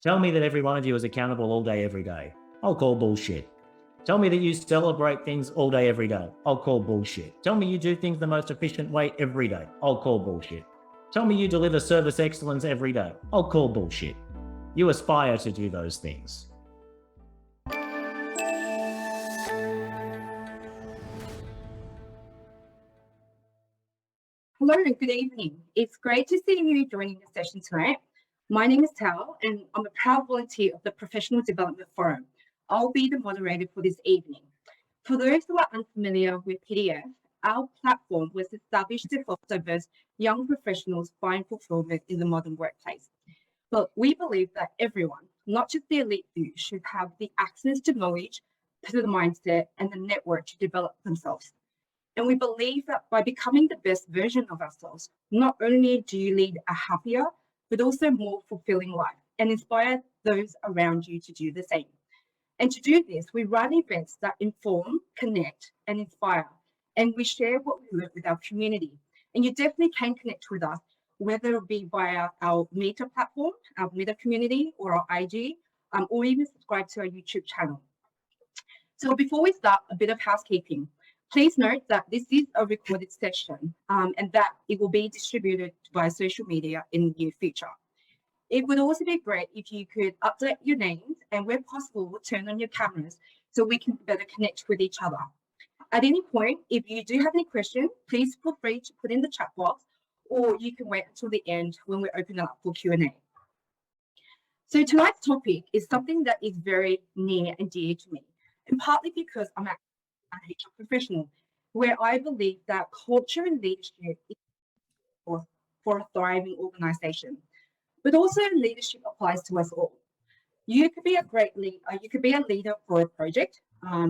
Tell me that every one of you is accountable all day, every day. I'll call bullshit. Tell me that you celebrate things all day, every day. I'll call bullshit. Tell me you do things the most efficient way every day. I'll call bullshit. Tell me you deliver service excellence every day. I'll call bullshit. You aspire to do those things. Hello and good evening. It's great to see you joining the session tonight. My name is Tal and I'm a proud volunteer of the Professional Development Forum. I'll be the moderator for this evening. For those who are unfamiliar with PDF, our platform was established to help diverse young professionals find fulfillment in the modern workplace. But we believe that everyone, not just the elite few, should have the access to knowledge, to the mindset and the network to develop themselves. And we believe that by becoming the best version of ourselves, not only do you lead a happier, but also more fulfilling life and inspire those around you to do the same. And to do this, we run events that inform, connect, and inspire. And we share what we learn with our community. And you definitely can connect with us, whether it be via our Meta platform, our Meta community, or our IG, or even subscribe to our YouTube channel. So before we start, a bit of housekeeping. Please note that this is a recorded session and that it will be distributed via social media in the near future. It would also be great if you could update your names and where possible, turn on your cameras so we can better connect with each other. At any point, if you do have any questions, please feel free to put in the chat box or you can wait until the end when we open up for Q&A. So tonight's topic is something that is very near and dear to me, and partly because I'm an HR professional, where I believe that culture and leadership is for a thriving organization, but also leadership applies to us all. You could be a great leader, you could be a leader for a project,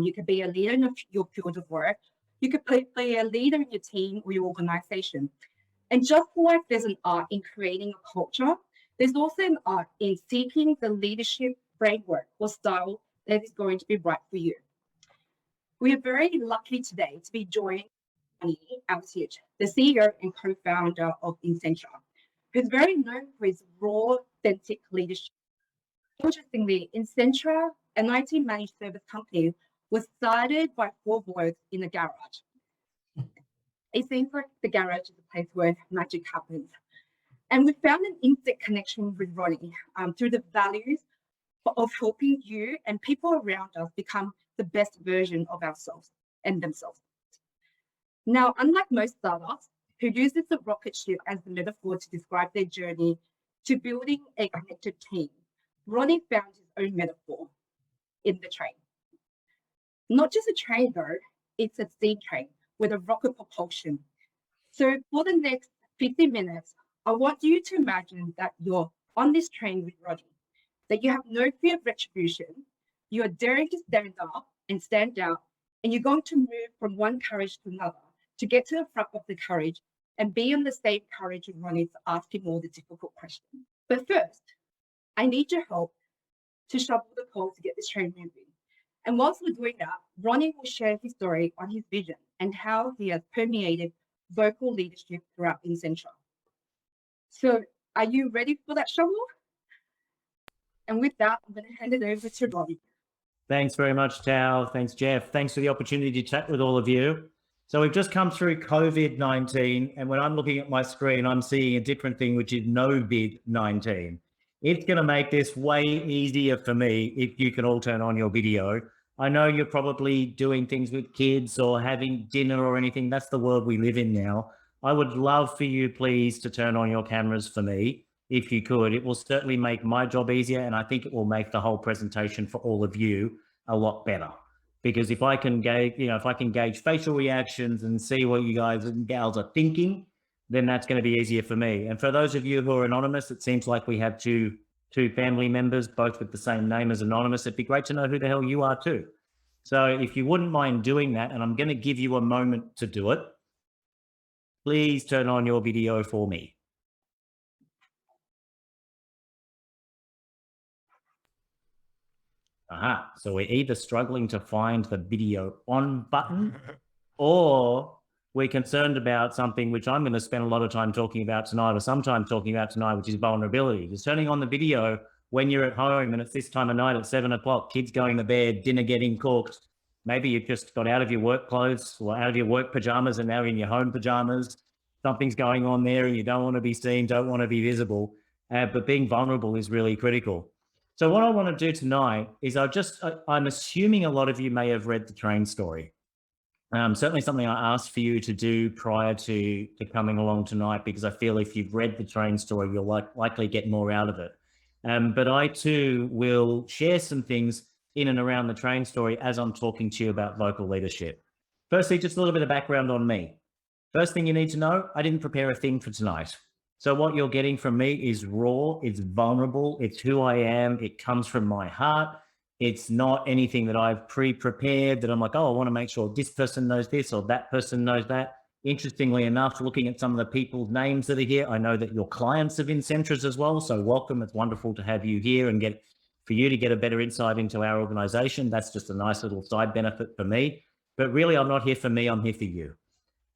you could be a leader in your field of work, you could be a leader in your team or your organization. And just like there's an art in creating a culture, there's also an art in seeking the leadership framework or style that is going to be right for you. We are very lucky today to be joined by Ronnie Altit, the CEO and co-founder of Insentra, who's very known for his raw, authentic leadership. Interestingly, Insentra, an IT managed service company, was started by 4 boys in a garage. It seems like the garage is a place where magic happens. And we found an instant connection with Ronnie through the values of helping you and people around us become the best version of ourselves and themselves. Now, unlike most startups who uses the rocket ship as the metaphor to describe their journey to building a connected team, Ronnie found his own metaphor in the train. Not just a train though, it's a steam train with a rocket propulsion. So for the next 50 minutes, I want you to imagine that you're on this train with Ronnie, that you have no fear of retribution, you are daring to stand up and stand out, and you're going to move from one courage to another to get to the front of the courage and be on the same courage with Ronnie to ask him all the difficult questions. But first, I need your help to shovel the coal to get this train moving. And whilst we're doing that, Ronnie will share his story on his vision and how he has permeated vocal leadership throughout Insentra. So are you ready for that shovel? And with that, I'm going to hand it over to Ronnie. Thanks very much, Tao. Thanks, Jeff. Thanks for the opportunity to chat with all of you. So we've just come through COVID-19, and when I'm looking at my screen, I'm seeing a different thing, which is no-vid-19. It's going to make this way easier for me if you can all turn on your video. I know you're probably doing things with kids or having dinner or anything. That's the world we live in now. I would love for you, please, to turn on your cameras for me. If you could, it will certainly make my job easier, and I think it will make the whole presentation for all of you a lot better. Because if I can gauge, if I can gauge facial reactions and see what you guys and gals are thinking, then that's going to be easier for me. And for those of you who are anonymous, it seems like we have two family members, both with the same name as anonymous. It'd be great to know who the hell you are too. So if you wouldn't mind doing that, and I'm going to give you a moment to do it, please turn on your video for me. Aha, so we're either struggling to find the video on button, or we're concerned about something which I'm going to spend a lot of time talking about tonight, or some time talking about tonight, which is vulnerability. Because turning on the video when you're at home and it's this time of night at 7 o'clock, kids going to bed, dinner getting cooked. Maybe you've just got out of your work clothes or out of your work pajamas and now in your home pajamas. Something's going on there and you don't want to be seen, don't want to be visible. But being vulnerable is really critical. So what I want to do tonight is I'm assuming a lot of you may have read The Train Story. Certainly something I asked for you to do prior to coming along tonight, because I feel if you've read The Train Story, you'll likely get more out of it. But I too will share some things in and around The Train Story as I'm talking to you about local leadership. Firstly, just a little bit of background on me. First thing you need to know, I didn't prepare a thing for tonight. So what you're getting from me is raw, it's vulnerable, it's who I am, it comes from my heart. It's not anything that I've pre-prepared that I'm like, oh, I want to make sure this person knows this or that person knows that. Interestingly enough, looking at some of the people's names that are here, I know that you're clients of Insentra's as well. So welcome. It's wonderful to have you here and for you to get a better insight into our organization. That's just a nice little side benefit for me. But really, I'm not here for me, I'm here for you.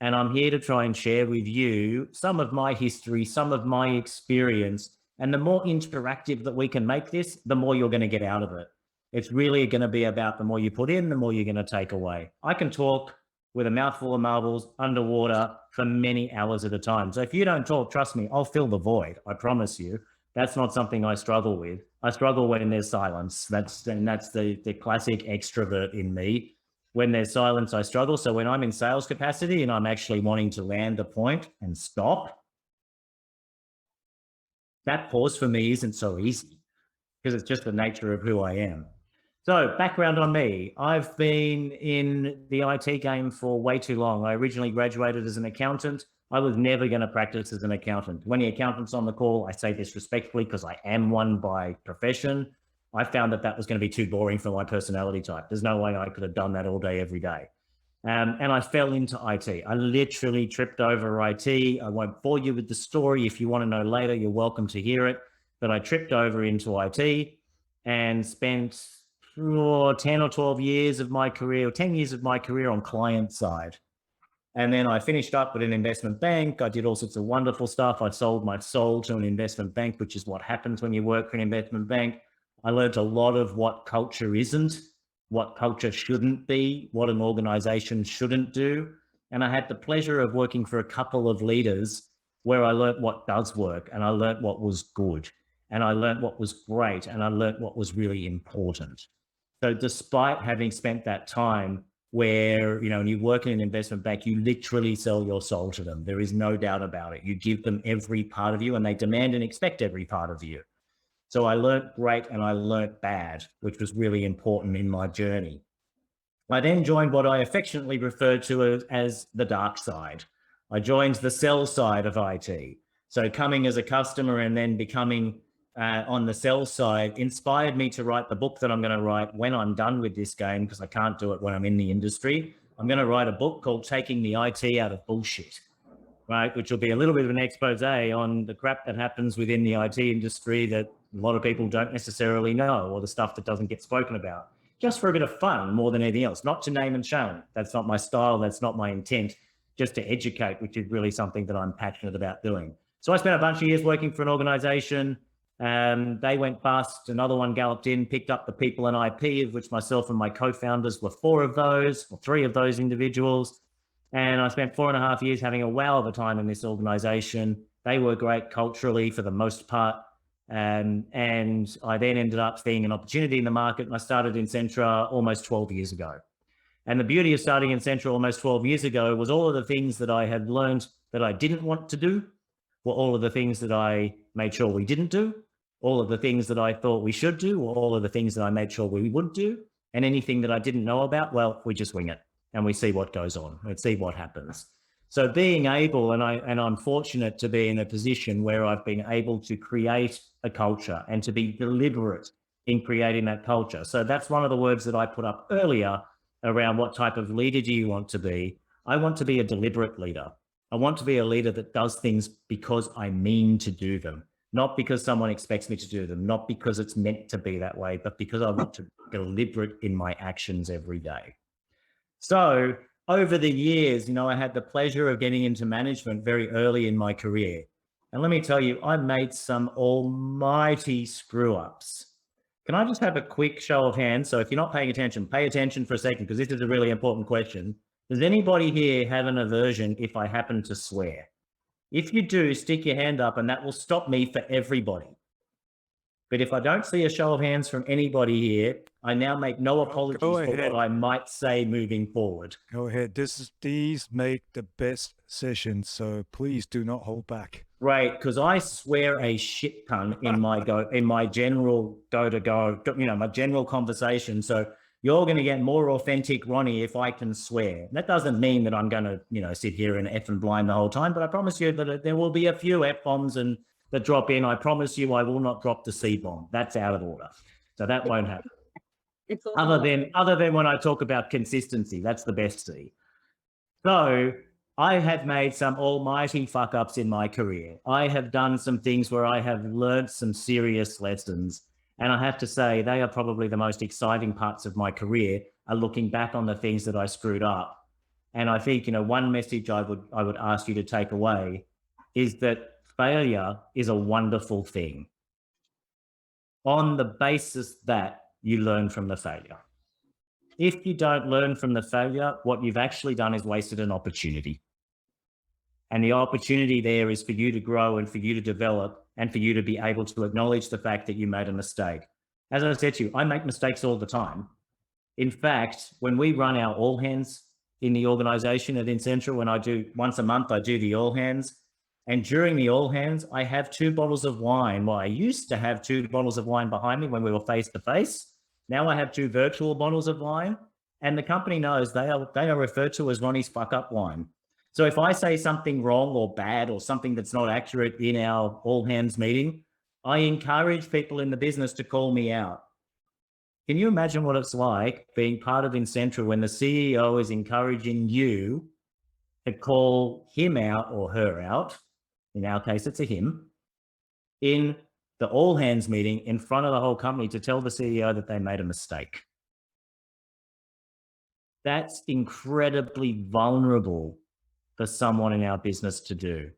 And I'm here to try and share with you some of my history, some of my experience. And the more interactive that we can make this, the more you're going to get out of it. It's really going to be about the more you put in, the more you're going to take away. I can talk with a mouthful of marbles underwater for many hours at a time. So if you don't talk, trust me, I'll fill the void. I promise you. That's not something I struggle with. I struggle when there's silence. That's the classic extrovert in me. When there's silence, I struggle. So when I'm in sales capacity and I'm actually wanting to land a point and stop, that pause for me isn't so easy because it's just the nature of who I am. So background on me, I've been in the IT game for way too long. I originally graduated as an accountant. I was never going to practice as an accountant. When the accountant's on the call, I say this respectfully because I am one by profession. I found that was going to be too boring for my personality type. There's no way I could have done that all day, every day. And I fell into IT. I literally tripped over IT. I won't bore you with the story. If you want to know later, you're welcome to hear it. But I tripped over into IT and spent 10 or 12 years of my career, or 10 years of my career on client side. And then I finished up at an investment bank. I did all sorts of wonderful stuff. I sold my soul to an investment bank, which is what happens when you work for an investment bank. I learned a lot of what culture isn't, what culture shouldn't be, what an organization shouldn't do. And I had the pleasure of working for a couple of leaders where I learned what does work, and I learned what was good, and I learned what was great, and I learned what was really important. So despite having spent that time where, when you work in an investment bank, you literally sell your soul to them. There is no doubt about it. You give them every part of you and they demand and expect every part of you. So I learned great and I learned bad, which was really important in my journey. I then joined what I affectionately refer to as the dark side. I joined the sell side of IT. So coming as a customer and then becoming on the sell side inspired me to write the book that I'm going to write when I'm done with this game, because I can't do it when I'm in the industry. I'm going to write a book called Taking the IT Out of Bullshit, right? Which will be a little bit of an expose on the crap that happens within the IT industry that a lot of people don't necessarily know, or the stuff that doesn't get spoken about, just for a bit of fun more than anything else, not to name and shame. That's not my style. That's not my intent, just to educate, which is really something that I'm passionate about doing. So I spent a bunch of years working for an organization. They went bust. Another one galloped in, picked up the people and IP, of which myself and my co-founders were three of those individuals. And I spent 4.5 years having a wow of a time in this organization. They were great culturally for the most part. And I then ended up seeing an opportunity in the market, and I started Insentra almost 12 years ago. And the beauty of starting Insentra almost 12 years ago was all of the things that I had learned that I didn't want to do were all of the things that I made sure we didn't do. All of the things that I thought we should do were all of the things that I made sure we would do. And anything that I didn't know about, well, we just wing it and we see what goes on. We see what happens. So being able, and I'm fortunate to be in a position where I've been able to create a culture and to be deliberate in creating that culture. So that's one of the words that I put up earlier around what type of leader do you want to be? I want to be a deliberate leader. I want to be a leader that does things because I mean to do them, not because someone expects me to do them, not because it's meant to be that way, but because I want to be deliberate in my actions every day. So over the years, I had the pleasure of getting into management very early in my career. And let me tell you, I made some almighty screw ups. Can I just have a quick show of hands? So if you're not paying attention, pay attention for a second, because this is a really important question. Does anybody here have an aversion if I happen to swear? If you do, stick your hand up and that will stop me for everybody. But if I don't see a show of hands from anybody here, I now make no apologies for what I might say moving forward. Go ahead. These make the best sessions, so please do not hold back. Right, because I swear a shit ton in my general my general conversation. So you're going to get more authentic Ronnie if I can swear. That doesn't mean that I'm going to, sit here and F and blind the whole time, but I promise you that there will be a few F-bombs and that drop in. I promise you I will not drop the C-bomb. That's out of order. So that won't happen. Other than when I talk about consistency, that's the best C. So I have made some almighty fuck ups in my career. I have done some things where I have learned some serious lessons. And I have to say, they are probably the most exciting parts of my career, are looking back on the things that I screwed up. And I think, one message I would ask you to take away is that failure is a wonderful thing on the basis that you learn from the failure. If you don't learn from the failure, what you've actually done is wasted an opportunity. And the opportunity there is for you to grow and for you to develop and for you to be able to acknowledge the fact that you made a mistake. As I said to you, I make mistakes all the time. In fact, when we run our all hands in the organization at Insentra, when I do once a month, I do the all hands. And during the all hands, I have 2 bottles of wine. Well, I used to have 2 bottles of wine behind me when we were face to face. Now I have 2 virtual bottles of wine, and the company knows they are referred to as Ronnie's fuck up wine. So if I say something wrong or bad or something that's not accurate in our all hands meeting, I encourage people in the business to call me out. Can you imagine what it's like being part of Insentra when the CEO is encouraging you to call him out or her out? In our case, it's a him, in the all hands meeting in front of the whole company to tell the CEO that they made a mistake. That's incredibly vulnerable for someone in our business to do.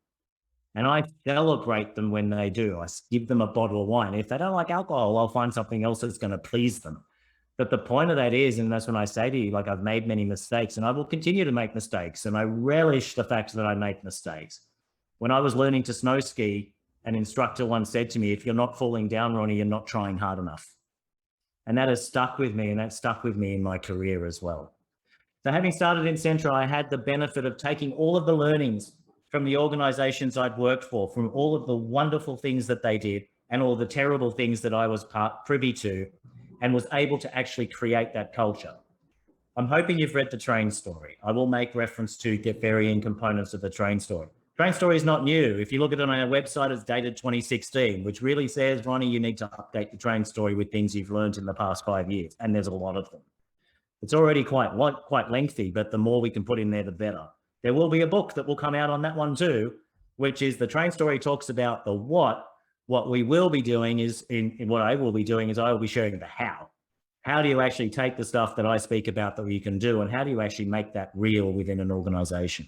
And I celebrate them when they do. I give them a bottle of wine. If they don't like alcohol, I'll find something else that's going to please them. But the point of that is, and that's when I say to you, like, I've made many mistakes and I will continue to make mistakes. And I relish the fact that I make mistakes. When I was learning to snow ski, an instructor once said to me, if you're not falling down, Ronnie, you're not trying hard enough. And that has stuck with me, and that stuck with me in my career as well. So having started Insentra, I had the benefit of taking all of the learnings from the organizations I'd worked for, from all of the wonderful things that they did and all the terrible things that I was privy to, and was able to actually create that culture. I'm hoping you've read the train story. I will make reference to the varying components of the train story. Train story is not new. If you look at it on our website, it's dated 2016, which really says, Ronnie, you need to update the train story with things you've learned in the past 5 years. And there's a lot of them. It's already quite lengthy, but the more we can put in there, the better. There will be a book that will come out on that one too, which is the train story talks about the what. What we will be doing is, what I will be doing is I will be sharing the how. How do you actually take the stuff that I speak about that you can do, and how do you actually make that real within an organization?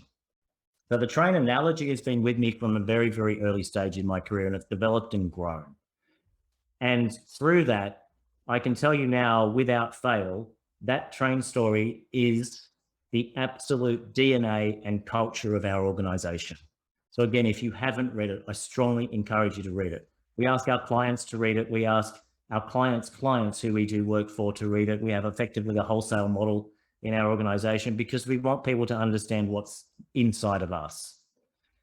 So the train analogy has been with me from a very, very early stage in my career, and it's developed and grown. And through that, I can tell you now, without fail, that train story is the absolute DNA and culture of our organization. So again, if you haven't read it, I strongly encourage you to read it. We ask our clients to read it. We ask our clients' clients who we do work for to read it. We have effectively a wholesale model in our organization because we want people to understand what's inside of us.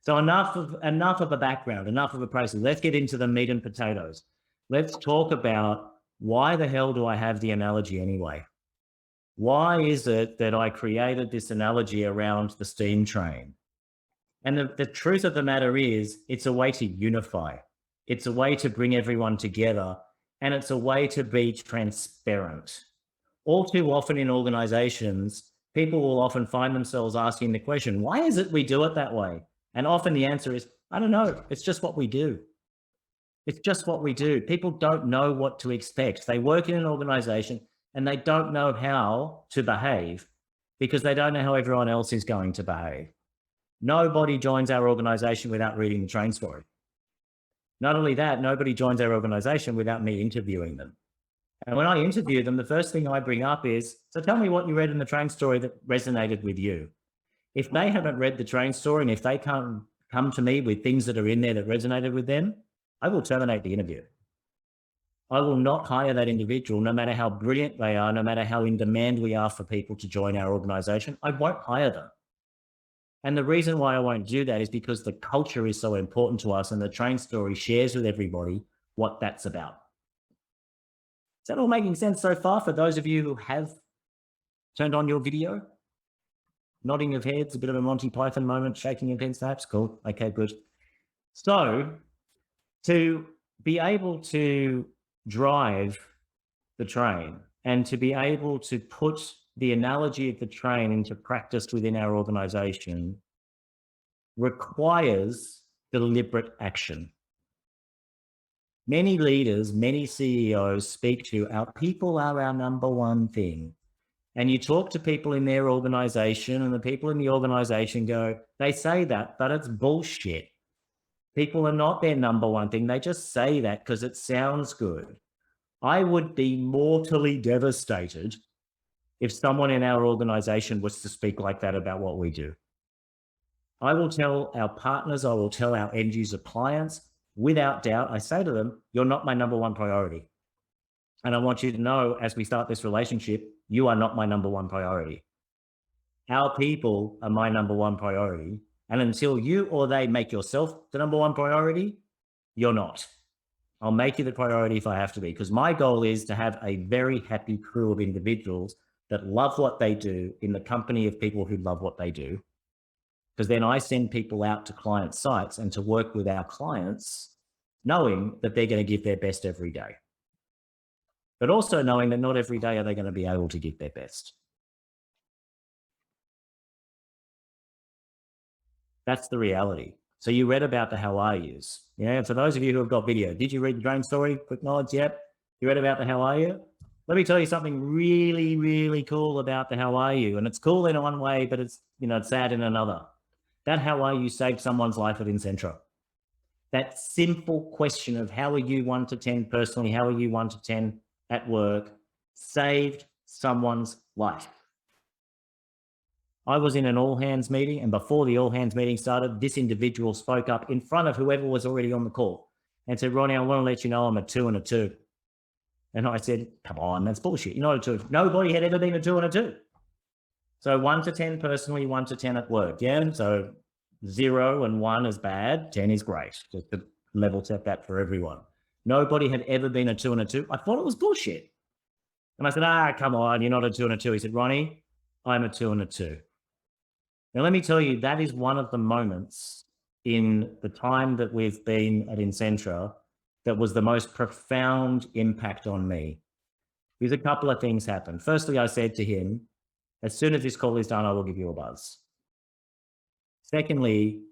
So enough of a background, enough of a process. Let's get into the meat and potatoes. Let's talk about, why the hell do I have the analogy anyway? Why is it that I created this analogy around the steam train? And the truth of the matter is, it's a way to unify. It's a way to bring everyone together, and it's a way to be transparent. All too often in organizations, people will often find themselves asking the question, why is it we do it that way? And often the answer is, I don't know, it's just what we do. It's just what we do. People don't know what to expect. They work in an organization and they don't know how to behave because they don't know how everyone else is going to behave. Nobody joins our organization without reading the train story. Not only that, nobody joins our organization without me interviewing them. And when I interview them, the first thing I bring up is, so tell me what you read in the train story that resonated with you. If they haven't read the train story and if they can't come to me with things that are in there that resonated with them, I will terminate the interview. I will not hire that individual, no matter how brilliant they are, no matter how in demand we are for people to join our organization. I won't hire them. And the reason why I won't do that is because the culture is so important to us and the train story shares with everybody what that's about. Is that all making sense so far for those of you who have turned on your video? Nodding of heads, a bit of a Monty Python moment, shaking of heads perhaps? Cool. Okay, good. So to be able to drive the train and to be able to put the analogy of the train into practice within our organization requires deliberate action. Many leaders, many CEOs speak to our people are our number one thing. And you talk to people in their organization and the people in the organization go, they say that, but it's bullshit. People are not their number one thing. They just say that because it sounds good. I would be mortally devastated if someone in our organization was to speak like that about what we do. I will tell our partners, I will tell our end user clients, without doubt, I say to them, you're not my number one priority. And I want you to know, as we start this relationship, you are not my number one priority. Our people are my number one priority. And until you or they make yourself the number one priority, you're not. I'll make you the priority if I have to be, because my goal is to have a very happy crew of individuals that love what they do in the company of people who love what they do. Because then I send people out to client sites and to work with our clients, knowing that they're going to give their best every day. But also knowing that not every day are they going to be able to give their best. That's the reality. So you read about the how are yous. Yeah, and for those of you who have got video, did you read the train story? Quick knowledge, yep. You read about the how are you? Let me tell you something really, really cool about the how are you. And it's cool in one way, but it's, it's sad in another. That how are you saved someone's life at Insentra. That simple question of how are you 1 to 10 personally, how are you 1 to 10 at work, saved someone's life. I was in an all hands meeting, and before the all hands meeting started, this individual spoke up in front of whoever was already on the call and said, Ronnie, I want to let you know I'm a 2 and a 2. And I said, come on, that's bullshit. You're not a 2. Nobody had ever been a 2 and a 2. So 1 to 10 personally, 1 to 10 at work. Yeah. So 0 and 1 is bad. 10 is great. Just to level set that for everyone. Nobody had ever been a 2 and a 2. I thought it was bullshit. And I said, come on, you're not a 2 and a 2. He said, Ronnie, I'm a 2 and a 2. Now, let me tell you, that is one of the moments in the time that we've been at Insentra that was the most profound impact on me. Because a couple of things happened. Firstly, I said to him, as soon as this call is done, I will give you a buzz. Secondly,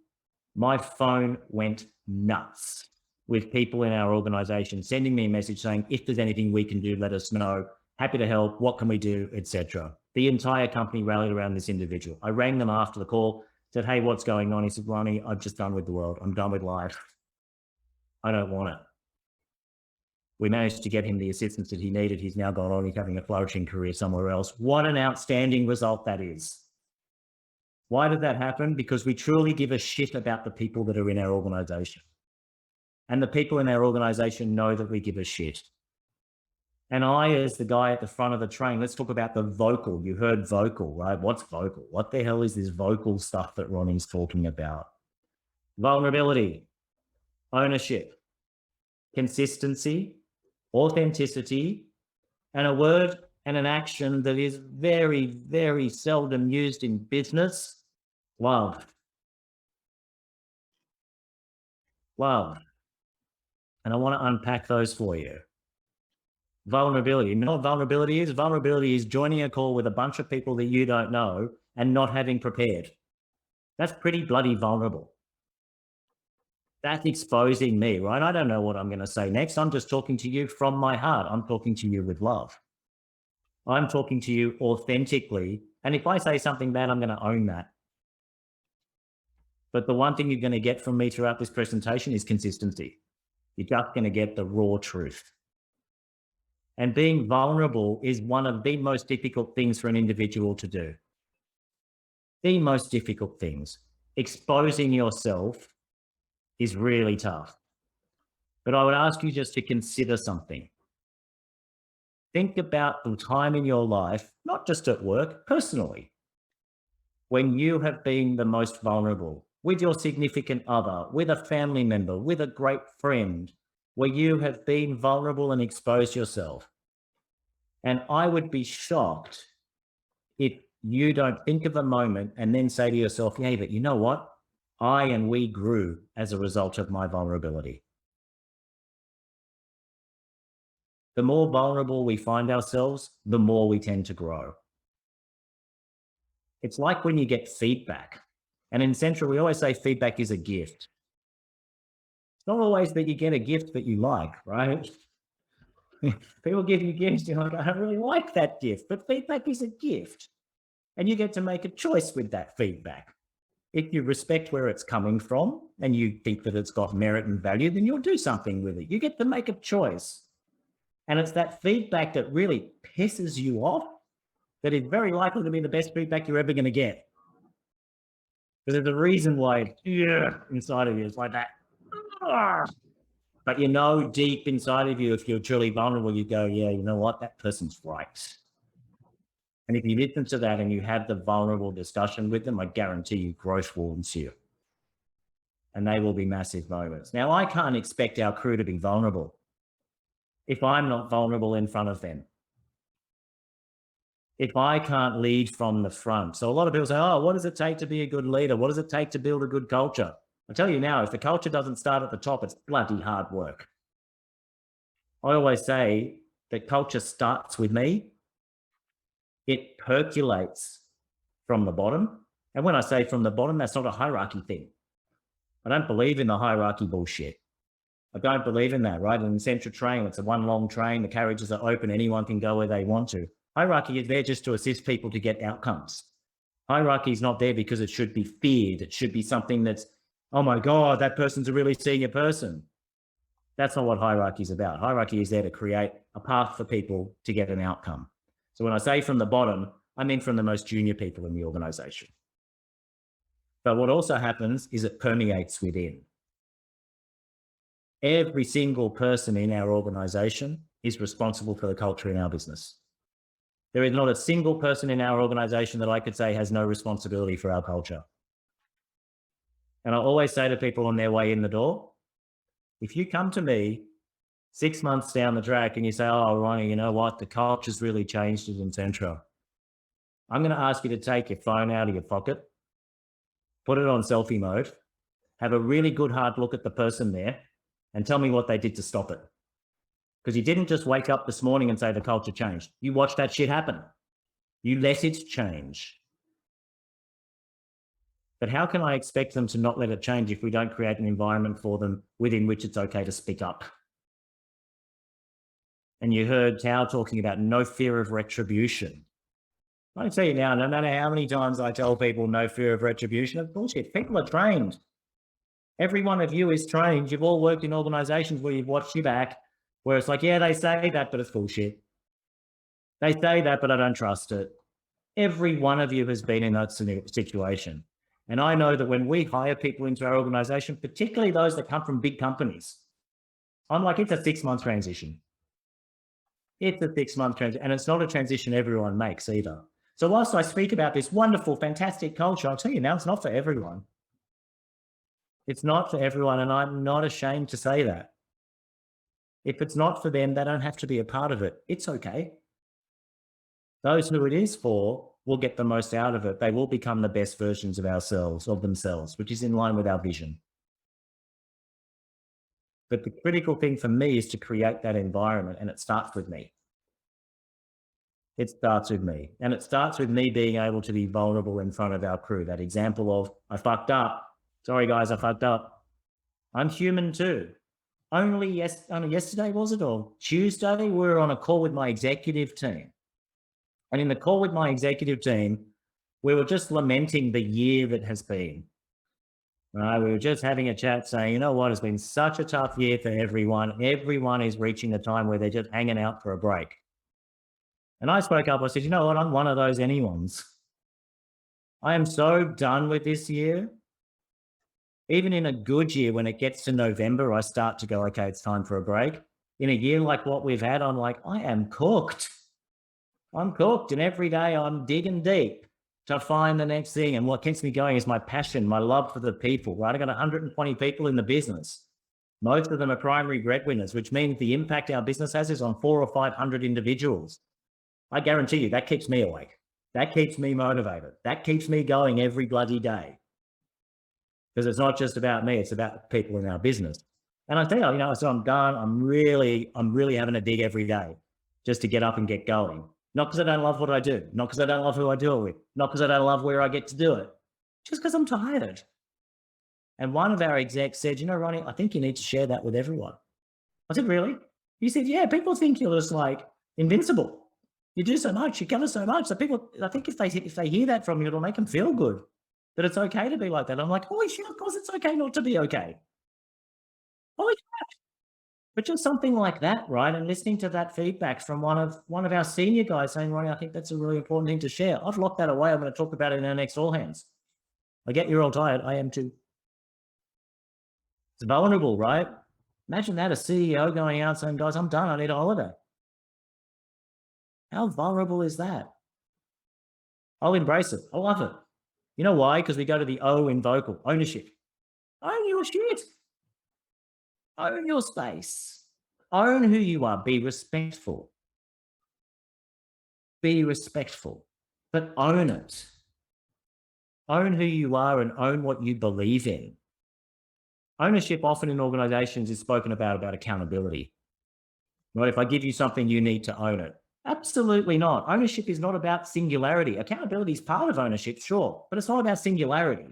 my phone went nuts with people in our organization sending me a message saying, if there's anything we can do, let us know. Happy to help. What can we do, etc. The entire company rallied around this individual. I rang them after the call, said, hey, what's going on? He said, Ronnie, I'm just done with the world. I'm done with life. I don't want it. We managed to get him the assistance that he needed. He's now gone on. He's having a flourishing career somewhere else. What an outstanding result that is. Why did that happen? Because we truly give a shit about the people that are in our organization. And the people in our organization know that we give a shit. And I, as the guy at the front of the train, let's talk about the vocal. You heard vocal, right? What's vocal? What the hell is this vocal stuff that Ronnie's talking about? Vulnerability, ownership, consistency, authenticity, and a word and an action that is very, very seldom used in business, love. Love. And I want to unpack those for you. Vulnerability. You know what vulnerability is? Vulnerability is joining a call with a bunch of people that you don't know and not having prepared. That's pretty bloody vulnerable. That's exposing me, right? I don't know what I'm going to say next. I'm just talking to you from my heart. I'm talking to you with love. I'm talking to you authentically. And if I say something bad, I'm going to own that. But the one thing you're going to get from me throughout this presentation is consistency. You're just going to get the raw truth. And being vulnerable is one of the most difficult things for an individual to do. The most difficult things. Exposing yourself is really tough. But I would ask you just to consider something. Think about the time in your life, not just at work, personally, when you have been the most vulnerable with your significant other, with a family member, with a great friend, where you have been vulnerable and exposed yourself. And I would be shocked if you don't think of a moment and then say to yourself, yeah, but you know what? I and we grew as a result of my vulnerability. The more vulnerable we find ourselves, the more we tend to grow. It's like when you get feedback. And in Insentra, we always say feedback is a gift. It's not always that you get a gift that you like, right? People give you gifts, you're like, I don't really like that gift, but feedback is a gift. And you get to make a choice with that feedback. If you respect where it's coming from and you think that it's got merit and value, then you'll do something with it. You get to make a choice. And it's that feedback that really pisses you off that is very likely to be the best feedback you're ever going to get. But there's a reason why inside of you it's like that. But you know, deep inside of you, if you're truly vulnerable, you go, yeah, you know what? That person's right. And if you listen to that and you have the vulnerable discussion with them, I guarantee you growth will ensue. And they will be massive moments. Now, I can't expect our crew to be vulnerable if I'm not vulnerable in front of them. If I can't lead from the front. So a lot of people say, oh, what does it take to be a good leader? What does it take to build a good culture? I tell you now, if the culture doesn't start at the top, it's bloody hard work. I always say that culture starts with me. It percolates from the bottom. And when I say from the bottom, that's not a hierarchy thing. I don't believe in the hierarchy bullshit. I don't believe in that, right? An Insentra train, it's a one long train. The carriages are open. Anyone can go where they want to. Hierarchy is there just to assist people to get outcomes. Hierarchy is not there because it should be feared. It should be something that's, oh my God, that person's a really senior person. That's not what hierarchy is about. Hierarchy is there to create a path for people to get an outcome. So when I say from the bottom, I mean from the most junior people in the organization. But what also happens is it permeates within. Every single person in our organization is responsible for the culture in our business. There is not a single person in our organization that I could say has no responsibility for our culture. And I always say to people on their way in the door, if you come to me 6 months down the track and you say, oh, Ronnie, you know what? The culture's really changed at Insentra. I'm going to ask you to take your phone out of your pocket, put it on selfie mode, have a really good hard look at the person there and tell me what they did to stop it. Because you didn't just wake up this morning and say the culture changed. You watched that shit happen. You let it change. But how can I expect them to not let it change if we don't create an environment for them within which it's okay to speak up? And you heard Tao talking about no fear of retribution. I tell you now, no matter how many times I tell people no fear of retribution, it's bullshit. People are trained. Every one of you is trained. You've all worked in organizations where you've watched your back, where it's like, yeah, they say that, but it's bullshit. They say that, but I don't trust it. Every one of you has been in that situation. And I know that when we hire people into our organization, particularly those that come from big companies, I'm like, it's a 6-month transition. It's a 6-month transition, and it's not a transition everyone makes either. So whilst I speak about this wonderful, fantastic culture, I'll tell you now, it's not for everyone. It's not for everyone, and I'm not ashamed to say that. If it's not for them, they don't have to be a part of it. It's okay. Those who it is for will get the most out of it. They will become the best versions of themselves, which is in line with our vision. But the critical thing for me is to create that environment, and it starts with me. It starts with me. And it starts with me being able to be vulnerable in front of our crew. That example of, I fucked up. Sorry, guys, I fucked up. I'm human too. Only yesterday, was it, or Tuesday, we were on a call with my executive team. And in the call with my executive team, we were just lamenting the year that has been. Right? We were just having a chat saying, you know what, it's been such a tough year for everyone. Everyone is reaching a time where they're just hanging out for a break. And I spoke up, I said, you know what, I'm one of those anyones. I am so done with this year. Even in a good year, when it gets to November, I start to go, okay, it's time for a break. In a year like what we've had, I'm like, I am cooked. I'm cooked. And every day I'm digging deep to find the next thing. And what keeps me going is my passion, my love for the people, right? I got 120 people in the business. Most of them are primary breadwinners, which means the impact our business has is on 400 or 500 individuals. I guarantee you that keeps me awake. That keeps me motivated. That keeps me going every bloody day. Because it's not just about me, it's about the people in our business. And I tell you, so I'm done. I'm really having to dig every day just to get up and get going. Not because I don't love what I do, not because I don't love who I do it with, not because I don't love where I get to do it, just because I'm tired. And one of our execs said, Ronnie, I think you need to share that with everyone. I said, really? He said, yeah, people think you're just like invincible. You do so much, you cover so much. So people, I think if they hear that from you, it'll make them feel good. That it's okay to be like that. I'm like, holy shit, of course it's okay not to be okay. Holy crap. But just something like that, right? And listening to that feedback from one of our senior guys saying, Ronnie, I think that's a really important thing to share. I've locked that away. I'm going to talk about it in our next all hands. I get you're all tired. I am too. It's vulnerable, right? Imagine that, a CEO going out saying, guys, I'm done. I need a holiday. How vulnerable is that? I'll embrace it. I love it. You know why? Because we go to the O in vocal, ownership. Own your shit. Own your space. Own who you are. Be respectful. Be respectful, but own it. Own who you are and own what you believe in. Ownership often in organizations is spoken about accountability. Right? If I give you something, you need to own it. Absolutely not. Ownership is not about singularity. Accountability is part of ownership, sure, but it's not about singularity.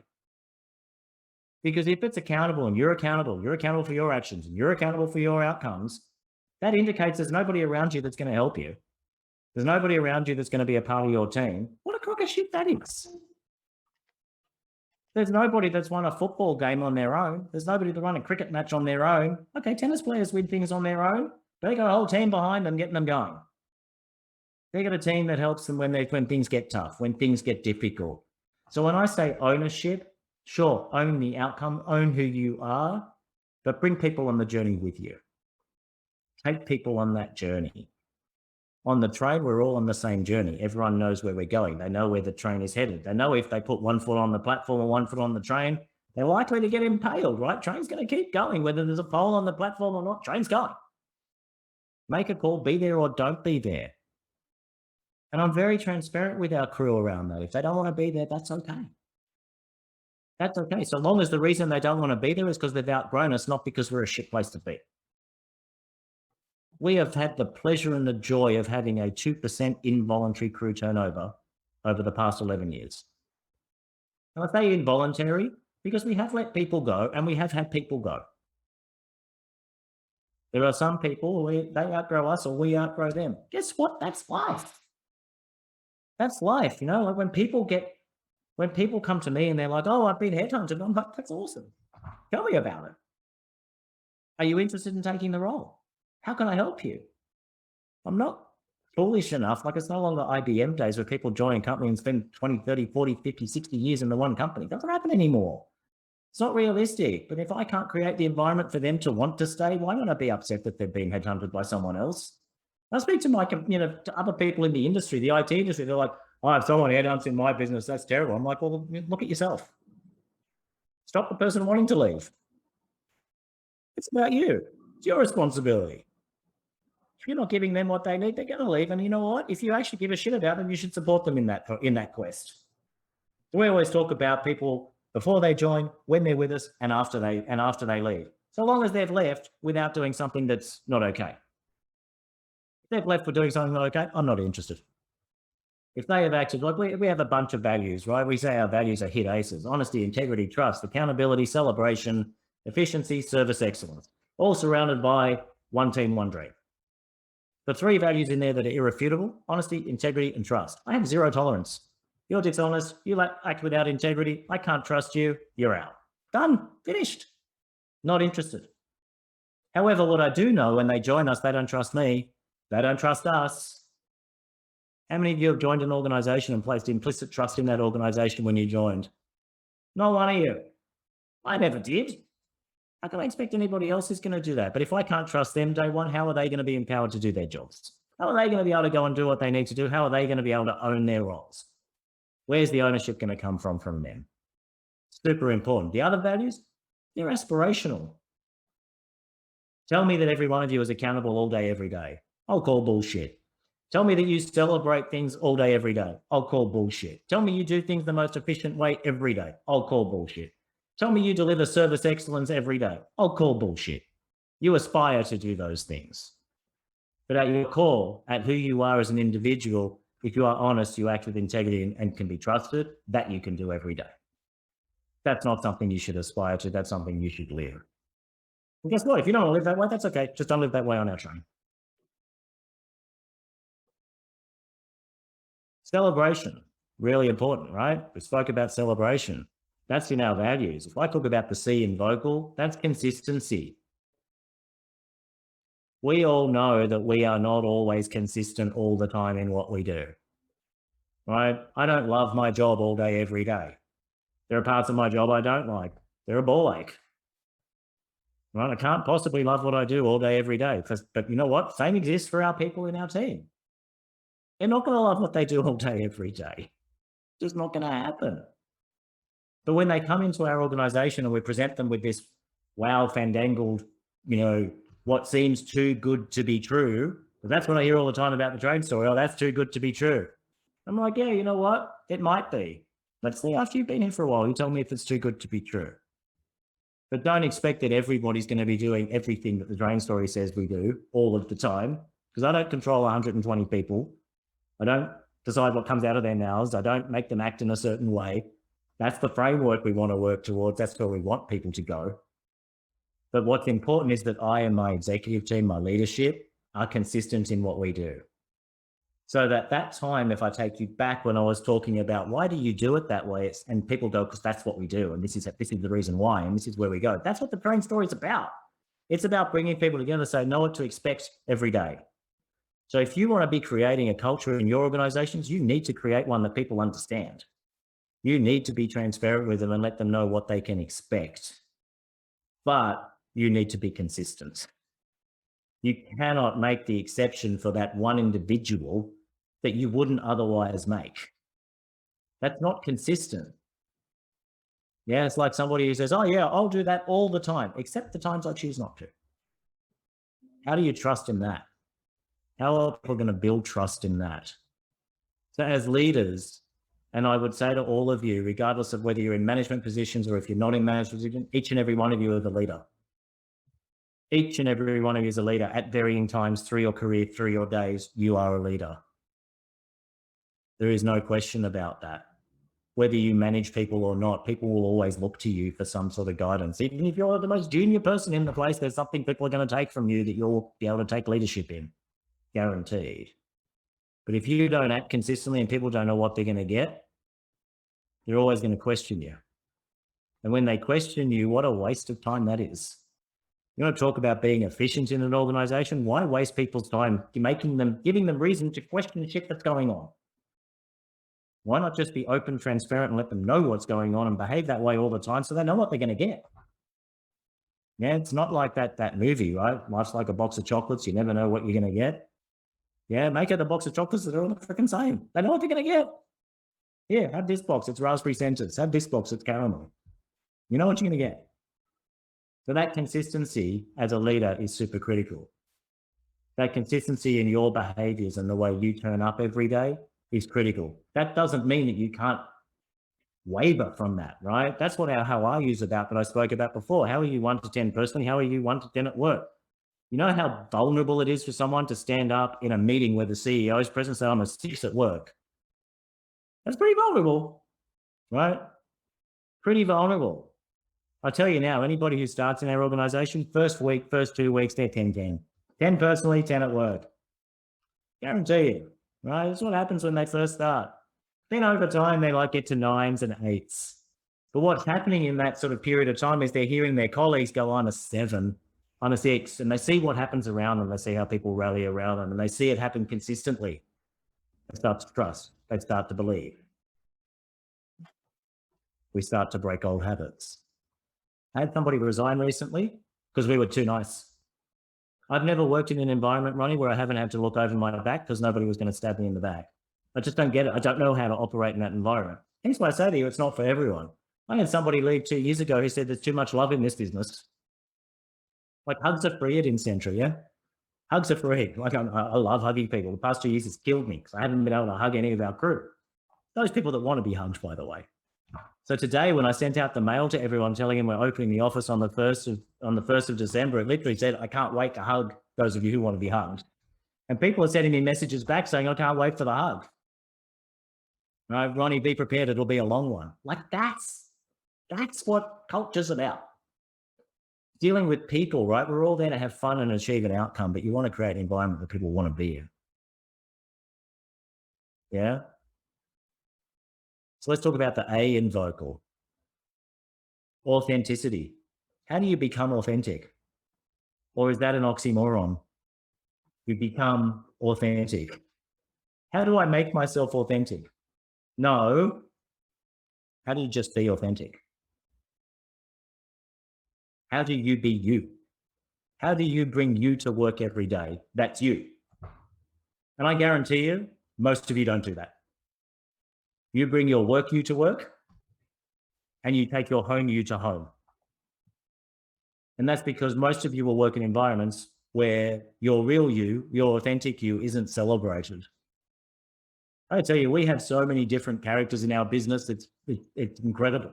Because if it's accountable and you're accountable for your actions and you're accountable for your outcomes, that indicates there's nobody around you that's going to help you. There's nobody around you that's going to be a part of your team. What a crock of shit that is. There's nobody that's won a football game on their own. There's nobody that run a cricket match on their own. Okay, tennis players win things on their own, but they got a whole team behind them getting them going. They got a team that helps them when things get tough, when things get difficult. So when I say ownership, sure, own the outcome, own who you are, but bring people on the journey with you. Take people on that journey. On the train, we're all on the same journey. Everyone knows where we're going. They know where the train is headed. They know if they put one foot on the platform or one foot on the train, they're likely to get impaled, right? Train's going to keep going, whether there's a pole on the platform or not, train's going. Make a call, be there or don't be there. And I'm very transparent with our crew around that. If they don't want to be there, that's okay. That's okay. So long as the reason they don't want to be there is because they've outgrown us, not because we're a shit place to be. We have had the pleasure and the joy of having a 2% involuntary crew turnover over the past 11 years. And I say involuntary because we have let people go and we have had people go. There are some people, they outgrow us or we outgrow them. Guess what? That's life. That's life. Like when people come to me and they're like, oh, I've been headhunted. I'm like, that's awesome. Tell me about it. Are you interested in taking the role? How can I help you? I'm not foolish enough. Like it's no longer IBM days where people join a company and spend 20, 30, 40, 50, 60 years in the one company. It doesn't happen anymore. It's not realistic. But if I can't create the environment for them to want to stay, why not I be upset that they're being headhunted by someone else? I speak to to other people in the industry, the IT industry. They're like, oh, if someone headhunts in my business, that's terrible. I'm like, well, look at yourself. Stop the person wanting to leave. It's about you. It's your responsibility. If you're not giving them what they need, they're going to leave. And you know what? If you actually give a shit about them, you should support them in that quest. So we always talk about people before they join, when they're with us, and after they leave. So long as they've left without doing something that's not okay. If they've left for doing something not okay, I'm not interested. If they have acted, like we have a bunch of values, right? We say our values are hit aces: honesty, integrity, trust, accountability, celebration, efficiency, service excellence, all surrounded by one team, one dream. The three values in there that are irrefutable: honesty, integrity, and trust. I have zero tolerance. You're dishonest, you act without integrity, I can't trust you, you're out. Done, finished, not interested. However, what I do know, when they join us, they don't trust me, they don't trust us. How many of you have joined an organization and placed implicit trust in that organization when you joined? Not one of you. I never did. How can I expect anybody else is going to do that? But if I can't trust them day one, how are they going to be empowered to do their jobs? How are they going to be able to go and do what they need to do? How are they going to be able to own their roles? Where's the ownership going to come from them? Super important. The other values, they're aspirational. Tell me that every one of you is accountable all day, every day. I'll call bullshit. Tell me that you celebrate things all day, every day. I'll call bullshit. Tell me you do things the most efficient way every day. I'll call bullshit. Tell me you deliver service excellence every day. I'll call bullshit. You aspire to do those things. But at your core, at who you are as an individual, if you are honest, you act with integrity and can be trusted, that you can do every day. That's not something you should aspire to. That's something you should live. And guess what? If you don't want to live that way, that's okay. Just don't live that way on our train. Celebration, really important, right? We spoke about celebration. That's in our values. If I talk about the C in vocal, that's consistency. We all know that we are not always consistent all the time in what we do, right? I don't love my job all day, every day. There are parts of my job I don't like. They're a ball ache. Right? I can't possibly love what I do all day, every day. But you know what? Same exists for our people in our team. They're not going to love what they do all day, every day. Just not going to happen. But when they come into our organization and we present them with this wow, fandangled, what seems too good to be true, that's what I hear all the time about the trade story. Oh, that's too good to be true. I'm like, yeah, you know what? It might be. Let's see, after you've been here for a while, you tell me if it's too good to be true. But don't expect that everybody's going to be doing everything that the drain story says we do all of the time, because I don't control 120 people. I don't decide what comes out of their mouths. I don't make them act in a certain way. That's the framework we want to work towards. That's where we want people to go. But what's important is that I and my executive team, my leadership, are consistent in what we do. So that time, if I take you back when I was talking about why do you do it that way, and people go, because that's what we do, and this is the reason why, and this is where we go. That's what the train story is about. It's about bringing people together so they know what to expect every day. So if you want to be creating a culture in your organizations, you need to create one that people understand. You need to be transparent with them and let them know what they can expect. But you need to be consistent. You cannot make the exception for that one individual that you wouldn't otherwise make. That's not consistent. Yeah, it's like somebody who says, oh yeah, I'll do that all the time, except the times I choose not to. How do you trust in that? How are people going to build trust in that? So as leaders, and I would say to all of you, regardless of whether you're in management positions or if you're not in management positions, each and every one of you are the leader. Each and every one of you is a leader at varying times through your career, through your days, you are a leader. There is no question about that. Whether you manage people or not, people will always look to you for some sort of guidance. Even if you're the most junior person in the place, there's something people are going to take from you that you'll be able to take leadership in, guaranteed. But if you don't act consistently and people don't know what they're going to get, they're always going to question you. And when they question you, what a waste of time that is. You want to talk about being efficient in an organization? Why waste people's time giving them reason to question shit that's going on? Why not just be open, transparent, and let them know what's going on and behave that way all the time so they know what they're going to get? Yeah, it's not like that movie, right? Life's like a box of chocolates. You never know what you're going to get. Yeah, make it a box of chocolates that are all the freaking same. They know what they're going to get. Yeah, have this box. It's raspberry centers. Have this box. It's caramel. You know what you're going to get. So that consistency as a leader is super critical. That consistency in your behaviors and the way you turn up every day is critical. That doesn't mean that you can't waver from that, right? That's what how I use about that I spoke about before. How are you 1 to 10 personally? How are you 1 to 10 at work? You know how vulnerable it is for someone to stand up in a meeting where the CEO is present and say, I'm a 6 at work. That's pretty vulnerable, right? Pretty vulnerable. I tell you now, anybody who starts in our organization, first week, first 2 weeks, they're 10-10. 10 personally, 10 at work. Guarantee you, right? That's what happens when they first start. Then over time, they like get to 9s and 8s. But what's happening in that sort of period of time is they're hearing their colleagues go on a 7, on a 6, and they see what happens around them. They see how people rally around them, and they see it happen consistently. They start to trust. They start to believe. We start to break old habits. I had somebody resign recently because we were too nice. I've never worked in an environment, Ronnie, where I haven't had to look over my back because nobody was going to stab me in the back. I just don't get it. I don't know how to operate in that environment. Hence why I say to you, it's not for everyone. I had somebody leave 2 years ago who said there's too much love in this business. Like, hugs are free at Insentra, yeah? Hugs are free. Like, I love hugging people. The past 2 years has killed me because I haven't been able to hug any of our crew. Those people that want to be hugged, by the way. So today, when I sent out the mail to everyone telling them we're opening the office on the 1st of December, it literally said, I can't wait to hug those of you who want to be hugged. And people are sending me messages back saying, I can't wait for the hug. Right, Ronnie, be prepared. It'll be a long one. Like, that's what culture's about. Dealing with people, right? We're all there to have fun and achieve an outcome, but you want to create an environment that people want to be in. Yeah? So let's talk about the A in vocal. Authenticity. How do you become authentic? Or is that an oxymoron? You become authentic. How do I make myself authentic? No. How do you just be authentic? How do you be you? How do you bring you to work every day? That's you. And I guarantee you, most of you don't do that. You bring your work you to work, and you take your home you to home. And that's because most of you will work in environments where your real you, your authentic you, isn't celebrated. I tell you, we have so many different characters in our business. It's incredible.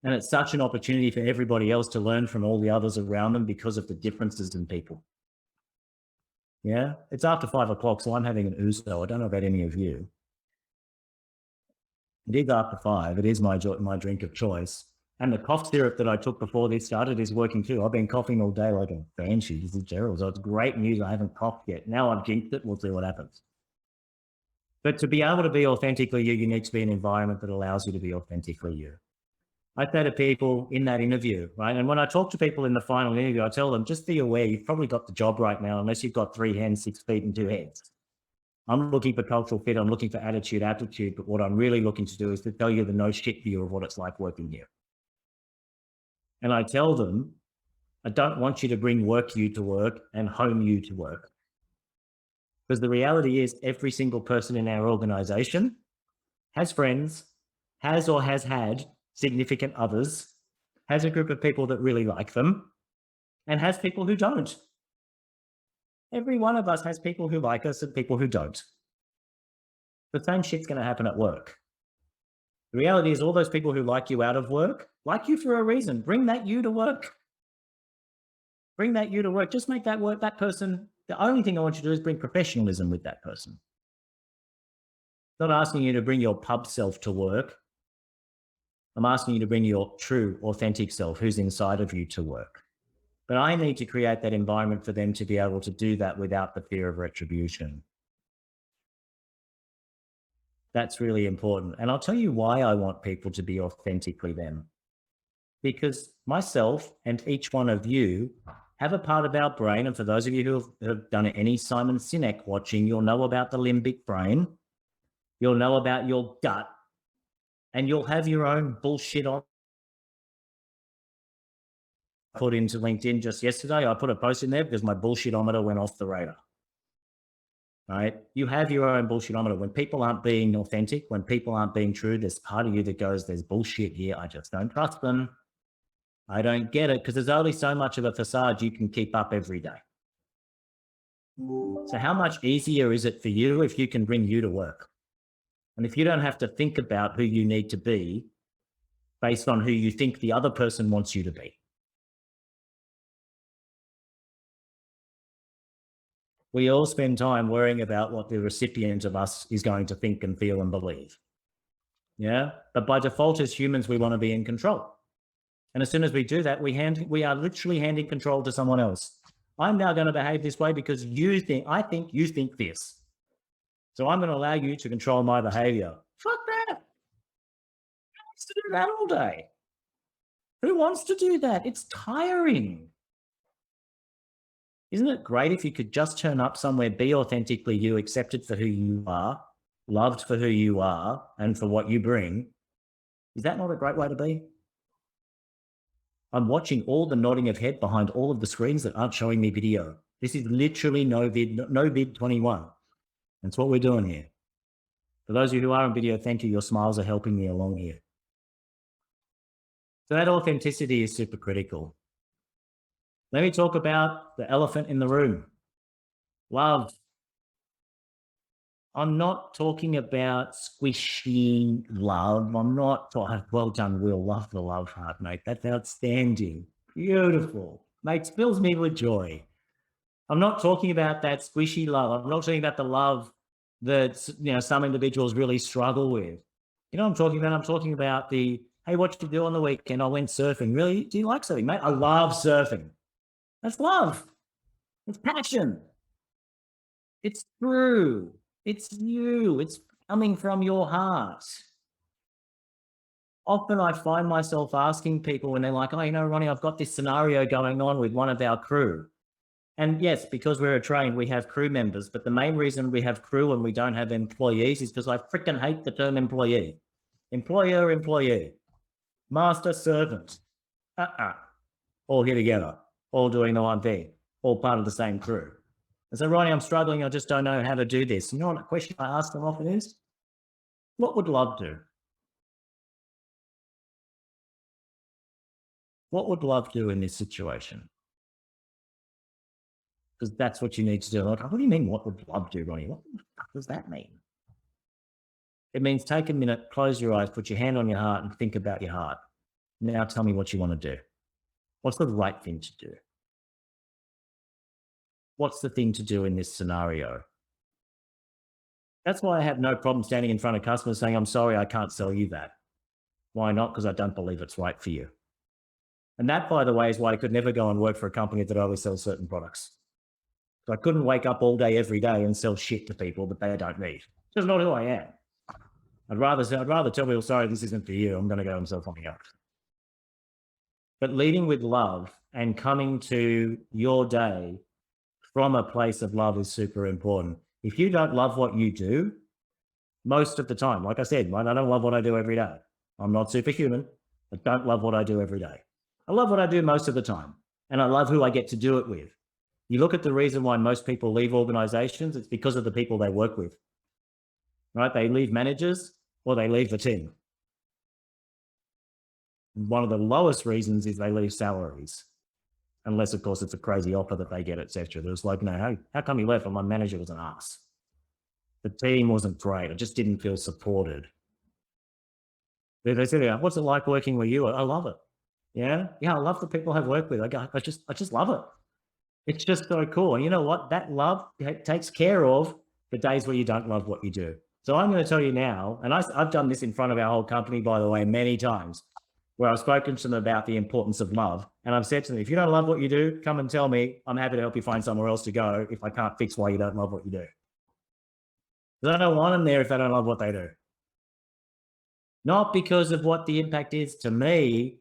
And it's such an opportunity for everybody else to learn from all the others around them because of the differences in people. Yeah, it's after 5 o'clock, so I'm having an ouzo. I don't know about any of you. It is after 5. It is my drink of choice. And the cough syrup that I took before this started is working too. I've been coughing all day like a banshee. This is terrible. So it's great news. I haven't coughed yet. Now I've jinxed it. We'll see what happens. But to be able to be authentically you need to be in an environment that allows you to be authentically you. I say to people in that interview, right? And when I talk to people in the final interview, I tell them, just be aware, you've probably got the job right now, unless you've got 3 hands, 6 feet, and 2 heads. I'm looking for cultural fit. I'm looking for attitude, aptitude. But what I'm really looking to do is to tell you the no shit view of what it's like working here. And I tell them, I don't want you to bring work you to work and home you to work. Because the reality is every single person in our organization has friends, has or has had significant others, has a group of people that really like them, and has people who don't. Every one of us has people who like us and people who don't. The same shit's going to happen at work. The reality is all those people who like you out of work, like you for a reason. Bring that you to work. Bring that you to work. Just make that work, that person. The only thing I want you to do is bring professionalism with that person. Not asking you to bring your pub self to work. I'm asking you to bring your true, authentic self, who's inside of you, to work. But I need to create that environment for them to be able to do that without the fear of retribution. That's really important. And I'll tell you why I want people to be authentically them. Because myself and each one of you have a part of our brain, and for those of you who have done any Simon Sinek watching, you'll know about the limbic brain. You'll know about your gut. And you'll have your own bullshit on. I put into LinkedIn just yesterday. I put a post in there because my bullshitometer went off the radar. Right? You have your own bullshitometer. When people aren't being authentic, when people aren't being true, there's part of you that goes, there's bullshit here. I just don't trust them. I don't get it, because there's only so much of a facade you can keep up every day. So how much easier is it for you if you can bring you to work? And if you don't have to think about who you need to be based on who you think the other person wants you to be. We all spend time worrying about what the recipient of us is going to think and feel and believe. Yeah. But by default, as humans, we want to be in control. And as soon as we do that, we are literally handing control to someone else. I'm now going to behave this way because I think you think this. So I'm going to allow you to control my behavior. Fuck that. wants to do that all day? Who wants to do that? It's tiring. Isn't it great if you could just turn up somewhere, be authentically you, accepted for who you are, loved for who you are, and for what you bring? Is that not a great way to be? I'm watching all the nodding of head behind all of the screens that aren't showing me video. This is literally no vid 21. That's what we're doing here. For those of you who are on video, thank you. Your smiles are helping me along here. So that authenticity is super critical. Let me talk about the elephant in the room. Love. I'm not talking about squishy love. I'm not talking, well done, Will. Love the love heart, mate. That's outstanding. Beautiful. Mate, fills me with joy. I'm not talking about that squishy love. I'm not talking about the love that, some individuals really struggle with. You know what I'm talking about? I'm talking about the, hey, what did you do on the weekend? I went surfing. Really? Do you like surfing, mate? I love surfing. That's love. It's passion. It's true. It's you. It's coming from your heart. Often I find myself asking people when they're like, oh, Ronnie, I've got this scenario going on with one of our crew. And yes, because we're a train, we have crew members. But the main reason we have crew and we don't have employees is because I freaking hate the term employee. Employer, employee. Master, servant. All here together. All doing the one thing. All part of the same crew. And so, Ronnie, I'm struggling. I just don't know how to do this. You know what the question I ask them often is? What would love do? What would love do in this situation? Because that's what you need to do. Like, what do you mean, what would love do, Ronnie? What the fuck does that mean? It means take a minute, close your eyes, put your hand on your heart and think about your heart. Now tell me what you want to do. What's the right thing to do? What's the thing to do in this scenario? That's why I have no problem standing in front of customers saying, I'm sorry, I can't sell you that. Why not? Because I don't believe it's right for you. And that, by the way, is why I could never go and work for a company that only sells certain products. So I couldn't wake up all day, every day and sell shit to people that they don't need. It's just not who I am. I'd rather tell people, sorry, this isn't for you. I'm going to go and sell something else. But leading with love and coming to your day from a place of love is super important. If you don't love what you do, most of the time, like I said, I don't love what I do every day. I'm not superhuman. I don't love what I do every day. I love what I do most of the time, and I love who I get to do it with. You look at the reason why most people leave organizations, it's because of the people they work with, right? They leave managers or they leave the team. One of the lowest reasons is they leave salaries. Unless, of course, it's a crazy offer that they get, etc. There's like, no, how come you left? Well, my manager was an ass. The team wasn't great. I just didn't feel supported. They said, what's it like working with you? I love it. Yeah, I love the people I've worked with. I just love it. It's just so cool. And you know what? That love takes care of the days where you don't love what you do. So I'm going to tell you now, and I've done this in front of our whole company, by the way, many times, where I've spoken to them about the importance of love. And I've said to them, if you don't love what you do, come and tell me. I'm happy to help you find somewhere else to go if I can't fix why you don't love what you do. Because I don't want them there if they don't love what they do. Not because of what the impact is to me,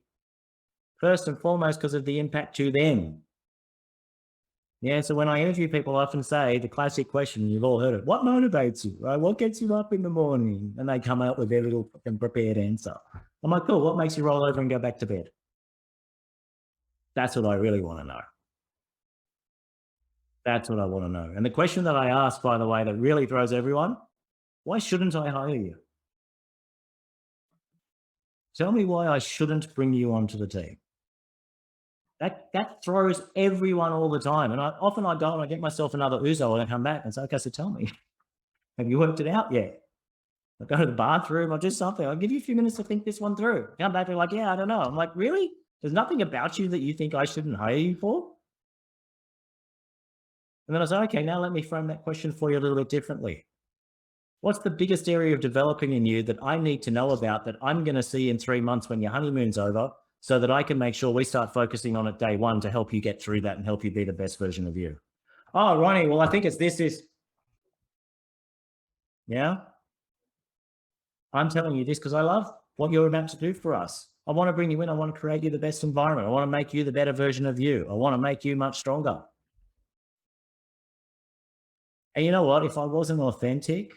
first and foremost because of the impact to them. Yeah, so when I interview people, I often say the classic question, you've all heard it, what motivates you, right? What gets you up in the morning? And they come out with their little fucking prepared answer. I'm like, cool, what makes you roll over and go back to bed? That's what I really want to know. That's what I want to know. And the question that I ask, by the way, that really throws everyone, why shouldn't I hire you? Tell me why I shouldn't bring you onto the team. That throws everyone all the time. And often I go and I get myself another ouzo and I come back and say, okay, so tell me, have you worked it out yet? I go to the bathroom, I'll do something. I'll give you a few minutes to think this one through. Come back, they're like, yeah, I don't know. I'm like, really? There's nothing about you that you think I shouldn't hire you for? And then I say, okay, now let me frame that question for you a little bit differently. What's the biggest area of developing in you that I need to know about that I'm going to see in 3 months when your honeymoon's over so that I can make sure we start focusing on it day one to help you get through that and help you be the best version of you? Oh, Ronnie, well, I think it's this. Yeah. I'm telling you this because I love what you're about to do for us. I want to bring you in. I want to create you the best environment. I want to make you the better version of you. I want to make you much stronger. And you know what? If I wasn't authentic,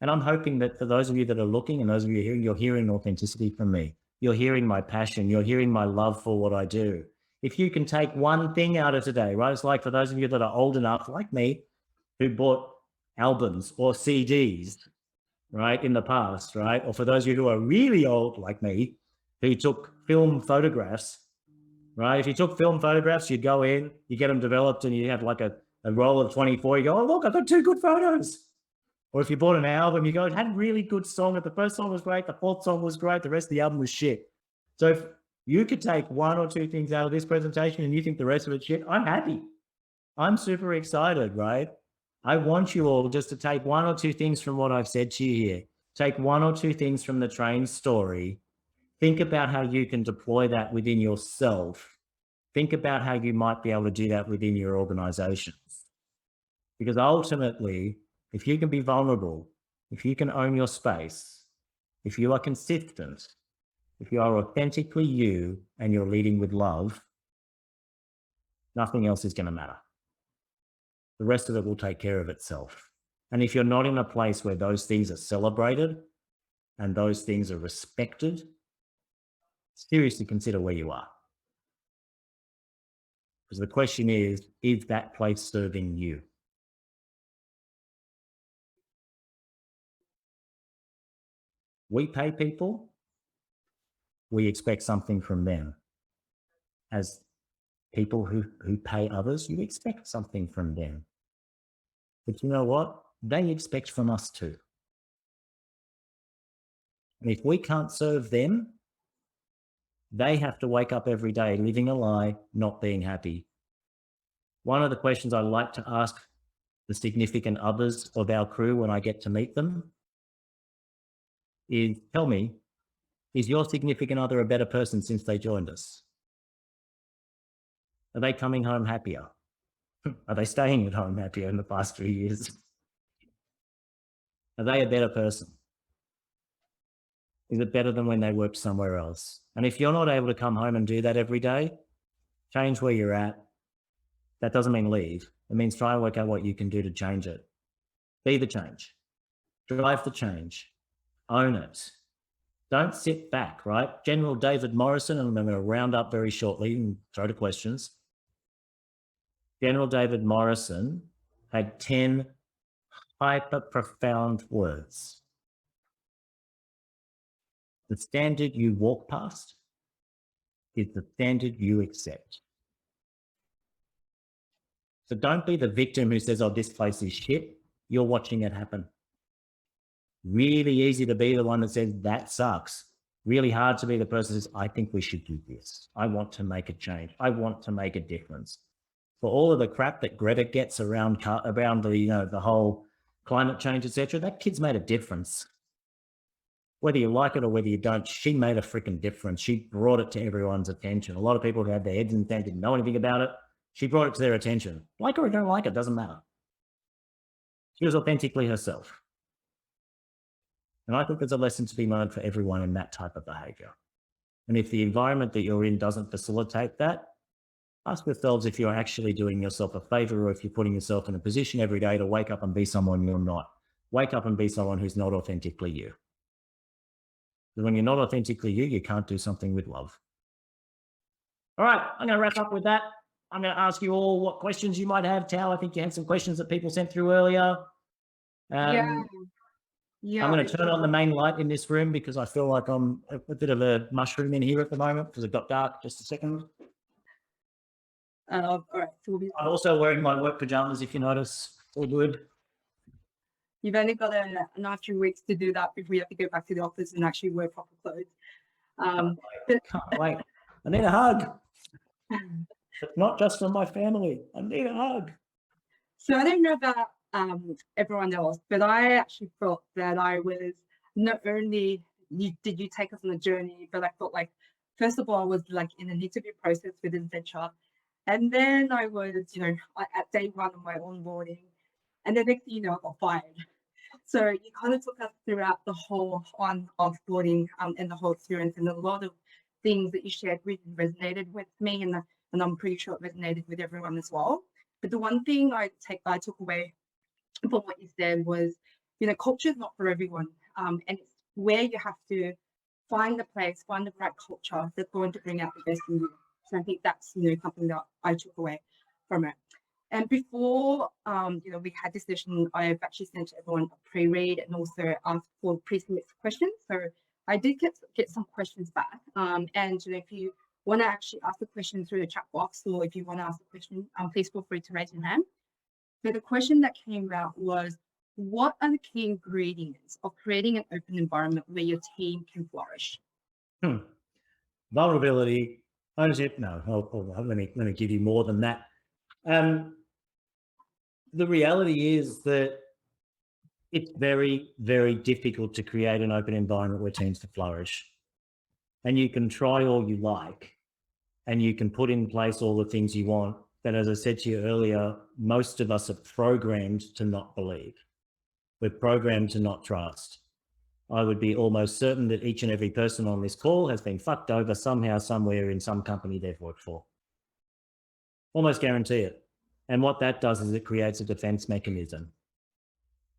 and I'm hoping that for those of you that are looking and those of you hearing, you're hearing authenticity from me. You're hearing my passion. You're hearing my love for what I do. If you can take one thing out of today, right? It's like for those of you that are old enough, like me, who bought albums or CDs, right, in the past, right? Or for those of you who are really old, like me, who took film photographs, right? If you took film photographs, you'd go in, you get them developed, and you have like a roll of 24. You go, oh, look, I've got 2 good photos. Or if you bought an album, you go, it had a really good song. The first song was great. The 4th song was great. The rest of the album was shit. So if you could take 1 or 2 things out of this presentation and you think the rest of it's shit, I'm happy. I'm super excited, right? I want you all just to take 1 or 2 things from what I've said to you here. Take 1 or 2 things from the train story. Think about how you can deploy that within yourself. Think about how you might be able to do that within your organizations. Because ultimately, if you can be vulnerable, if you can own your space, if you are consistent, if you are authentically you and you're leading with love, nothing else is going to matter. The rest of it will take care of itself. And if you're not in a place where those things are celebrated and those things are respected, seriously consider where you are. Because the question is that place serving you? We pay people, we expect something from them. As people who pay others, you expect something from them. But you know what? They expect from us too. And if we can't serve them, they have to wake up every day living a lie, not being happy. One of the questions I like to ask the significant others of our crew when I get to meet them is, tell me, is your significant other a better person since they joined us? Are they coming home happier? Are they staying at home happier in the past 3 years? Are they a better person? Is it better than when they worked somewhere else? And if you're not able to come home and do that every day, change where you're at. That doesn't mean leave. It means try and work out what you can do to change it. Be the change. Drive the change. Own it. Don't sit back, right? General David Morrison, and I'm going to round up very shortly and throw to questions. General David Morrison had 10 hyper profound words. The standard you walk past is the standard you accept. So don't be the victim who says, oh, this place is shit. You're watching it happen. Really easy to be the one that says, that sucks. Really hard to be the person who says, I think we should do this. I want to make a change. I want to make a difference. For all of the crap that Greta gets around the, the whole climate change, etc., that kid's made a difference. Whether you like it or whether you don't, she made a freaking difference. She brought it to everyone's attention. A lot of people who had their heads in the sand didn't know anything about it. She brought it to their attention. Like her or don't like it, doesn't matter. She was authentically herself. And I think there's a lesson to be learned for everyone in that type of behavior. And if the environment that you're in doesn't facilitate that, ask yourselves if you're actually doing yourself a favor or if you're putting yourself in a position every day to wake up and be someone you're not. Wake up and be someone who's not authentically you. Because when you're not authentically you, you can't do something with love. All right, I'm going to wrap up with that. I'm going to ask you all what questions you might have. Tal, I think you had some questions that people sent through earlier. Yeah. I'm going to turn on the main light in this room because I feel like I'm a bit of a mushroom in here at the moment because it got dark. Just a second. All right. So I'm also wearing my work pajamas, if you notice. All good. you've only got another 3 weeks to do that before you have to go back to the office and actually wear proper clothes. Can't wait. I need a hug. It's not just from my family. I need a hug. So I don't know about everyone else, but I actually felt that I was not only did you take us on a journey, but I felt like, first of all, I was like in an interview process with Insentra. And then I was, at day 1 of my onboarding. And then next thing you know, I got fired. So you kind of took us throughout the whole on offboarding and the whole experience, and a lot of things that you shared really resonated with me, and I'm pretty sure it resonated with everyone as well. But the one thing I took away from what you said was, culture is not for everyone, and it's where you have to find the place, find the right culture that's going to bring out the best in you. So I think that's something that I took away from it. And before, we had this session, I've actually sent everyone a pre-read and also asked for pre-submit questions. So I did get some questions back. And if you want to actually ask a question through the chat box, or if you want to ask a question, please feel free to raise your hand. So the question that came out was, what are the key ingredients of creating an open environment where your team can flourish? Vulnerability, ownership. No, let me give you more than that. The reality is that it's very, very difficult to create an open environment where teams can flourish. And you can try all you like, and you can put in place all the things you want. But as I said to you earlier, most of us are programmed to not believe. We're programmed to not trust. I would be almost certain that each and every person on this call has been fucked over somehow, somewhere in some company they've worked for. Almost guarantee it. And what that does is it creates a defense mechanism.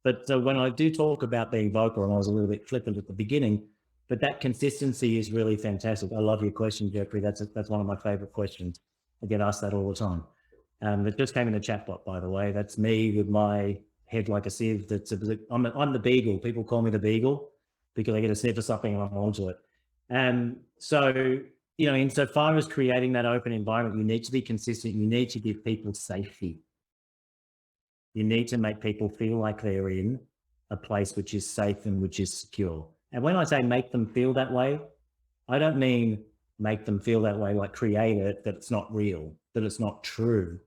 But so when I do talk about being vocal, and I was a little bit flippant at the beginning, but that consistency is really fantastic. I love your question, Jeffrey. That's one of my favorite questions. I get asked that all the time. It just came in the chat bot, by the way. That's me with my head like a sieve. I'm the beagle. People call me the beagle because I get a sniff of something and I'm onto it. So, insofar as creating that open environment, you need to be consistent. You need to give people safety. You need to make people feel like they're in a place which is safe and which is secure. And when I say make them feel that way, I don't mean make them feel that way, like create it, that it's not real, that it's not true.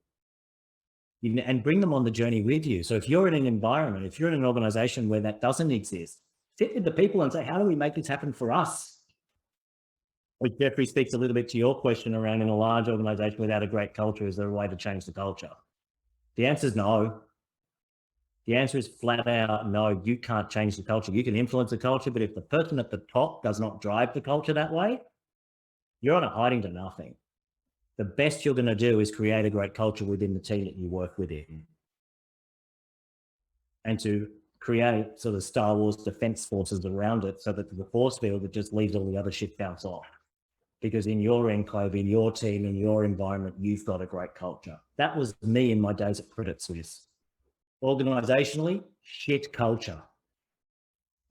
And bring them on the journey with you. So if you're in an environment, if you're in an organization where that doesn't exist, sit with the people and say, how do we make this happen for us? Which Jeffrey speaks a little bit to your question around, in a large organization without a great culture, is there a way to change the culture? The answer is no. The answer is flat out no. You can't change the culture. You can influence the culture, but if the person at the top does not drive the culture that way, you're on a hiding to nothing. The best you're going to do is create a great culture within the team that you work within, and to create sort of Star Wars defense forces around it, so that the force field that just leaves all the other shit bounce off. Because in your enclave, in your team, in your environment, you've got a great culture. That was me in my days at Credit Suisse. Organizationally, shit culture.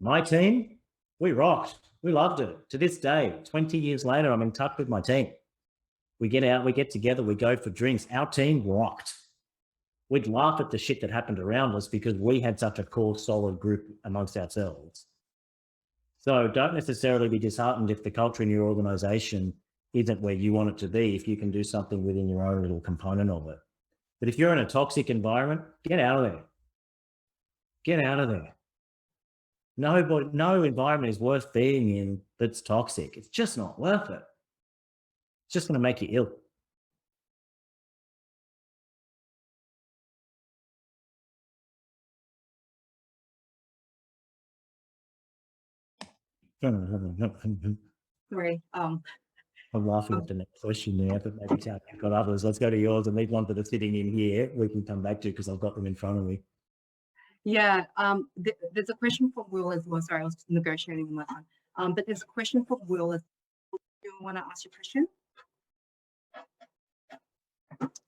My team, we rocked. We loved it. To this day, 20 years later, I'm in touch with my team. We get out, we get together, we go for drinks. Our team rocked. We'd laugh at the shit that happened around us because we had such a core, solid group amongst ourselves. So don't necessarily be disheartened if the culture in your organization isn't where you want it to be, if you can do something within your own little component of it. But if you're in a toxic environment, get out of there. Get out of there. No environment is worth being in that's toxic. It's just not worth it. It's just going to make you ill. Sorry. I'm laughing at the next question there, but maybe Tao, you've got others. Let's go to yours, and these ones that are sitting in here, we can come back to because I've got them in front of me. Yeah, there's a question from Will as well. Sorry, I was just negotiating on that one. But there's a question from Will. Do you want to ask your question?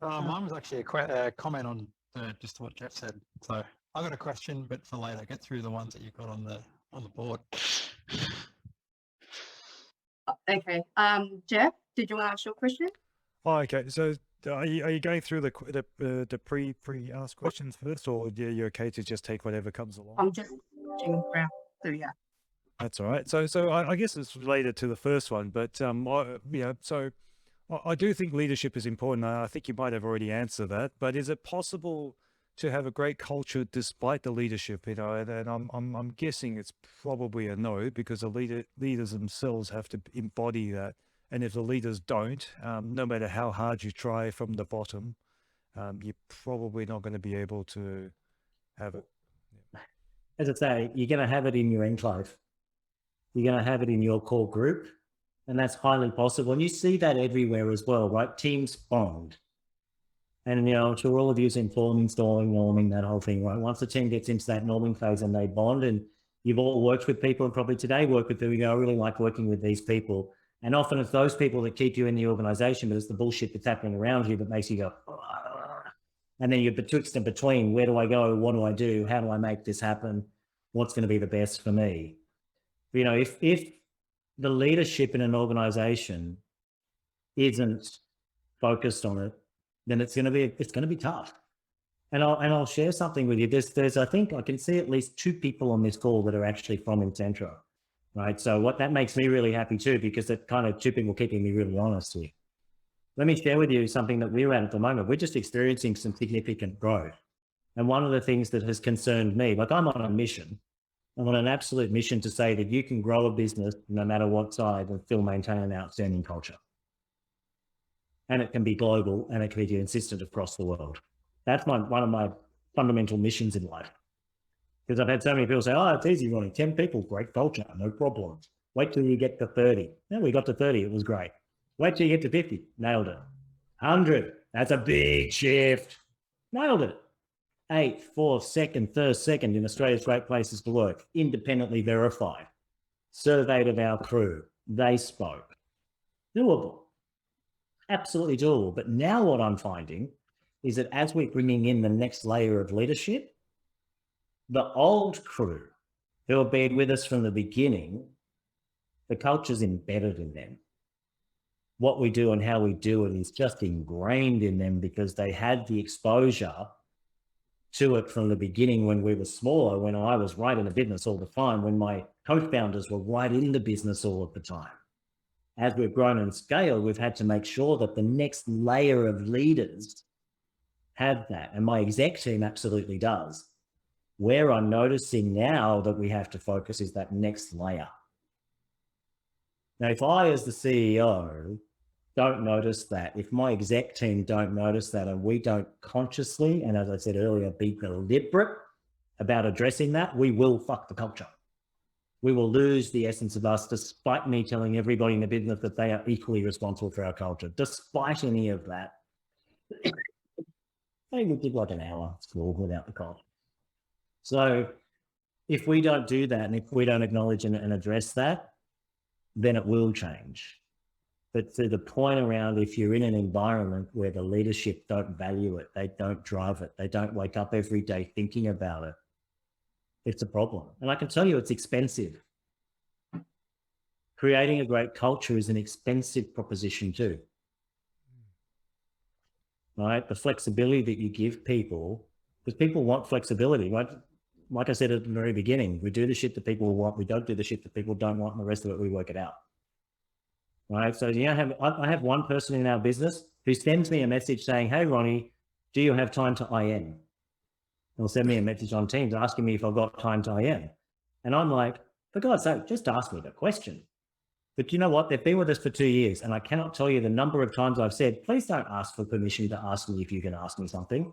Mine was actually a comment on just what Jeff said. So I got a question, but for later. Get through the ones that you've got on the board. Okay. Jeff, did you want to ask your question? Oh, okay. So are you going through the pre-asked questions first, or are you okay to just take whatever comes along? I'm just watching around. So yeah. That's all right. So I guess it's related to the first one, but so I do think leadership is important. I think you might have already answered that, but is it possible to have a great culture despite the leadership? And I'm guessing it's probably a no, because the leaders themselves have to embody that. And if the leaders don't, no matter how hard you try from the bottom, you're probably not going to be able to have it. as I say, you're going to have it in your enclave. You're going to have it in your core group, and that's highly possible. And you see that everywhere as well, right? Teams bond. And, you know, I'm sure all of you have installing, norming, that whole thing, right? Once the team gets into that norming phase and they bond, and you've all worked with people and probably today work with them, you go, I really like working with these people. And often it's those people that keep you in the organization, but it's the bullshit that's happening around you that makes you go, and then you're betwixt and between, where do I go? What do I do? How do I make this happen? What's going to be the best for me? You know, if the leadership in an organization isn't focused on it, then it's going to be tough. And I'll share something with you. There's I think I can see at least 2 people on this call that are actually from Insentra, right? So what that makes me really happy too, because it kind of 2 people keeping me really honest here. Let me share with you something that we're at the moment. We're just experiencing some significant growth. And one of the things that has concerned me, like I'm on a mission. I'm on an absolute mission to say that you can grow a business no matter what size and still maintain an outstanding culture. And it can be global and it can be consistent across the world. That's one of my fundamental missions in life. Because I've had so many people say, oh, it's easy, Ronnie, 10 people, great culture, no problem. Wait till you get to 30. Yeah, we got to 30, it was great. Wait till you get to 50, nailed it. 100, that's a big shift, nailed it. 8th, 4th, 2nd, 3rd, 2nd in Australia's great places to work, independently verified. Surveyed of our crew, they spoke. Doable, absolutely doable. But now what I'm finding is that as we're bringing in the next layer of leadership, the old crew who have been with us from the beginning, the culture's embedded in them. What we do and how we do it is just ingrained in them because they had the exposure to it from the beginning when we were smaller, when I was right in the business all the time, when my co-founders were right in the business all of the time. As we've grown and scaled, we've had to make sure that the next layer of leaders have that. And my exec team absolutely does. Where I'm noticing now that we have to focus is that next layer. Now, if I, as the CEO, don't notice that, if my exec team don't notice that, and we don't consciously, and as I said earlier, be deliberate about addressing that, we will fuck the culture. We will lose the essence of us, despite me telling everybody in the business that they are equally responsible for our culture. Despite any of that, I think we did like an hour school without the culture. So if we don't do that, and if we don't acknowledge and address that, then it will change. But to the point around, if you're in an environment where the leadership don't value it, they don't drive it, they don't wake up every day thinking about it, it's a problem. And I can tell you it's expensive. Creating a great culture is an expensive proposition too. Right? The flexibility that you give people, because people want flexibility, right? Like I said at the very beginning, we do the shit that people want, we don't do the shit that people don't want, and the rest of it, we work it out. Right? So I have one person in our business who sends me a message saying, hey, Ronnie, do you have time to IM? They'll send me a message on Teams asking me if I've got time to IM. And I'm like, for God's sake, just ask me the question. But you know what? They've been with us for 2 years, and I cannot tell you the number of times I've said, please don't ask for permission to ask me if you can ask me something.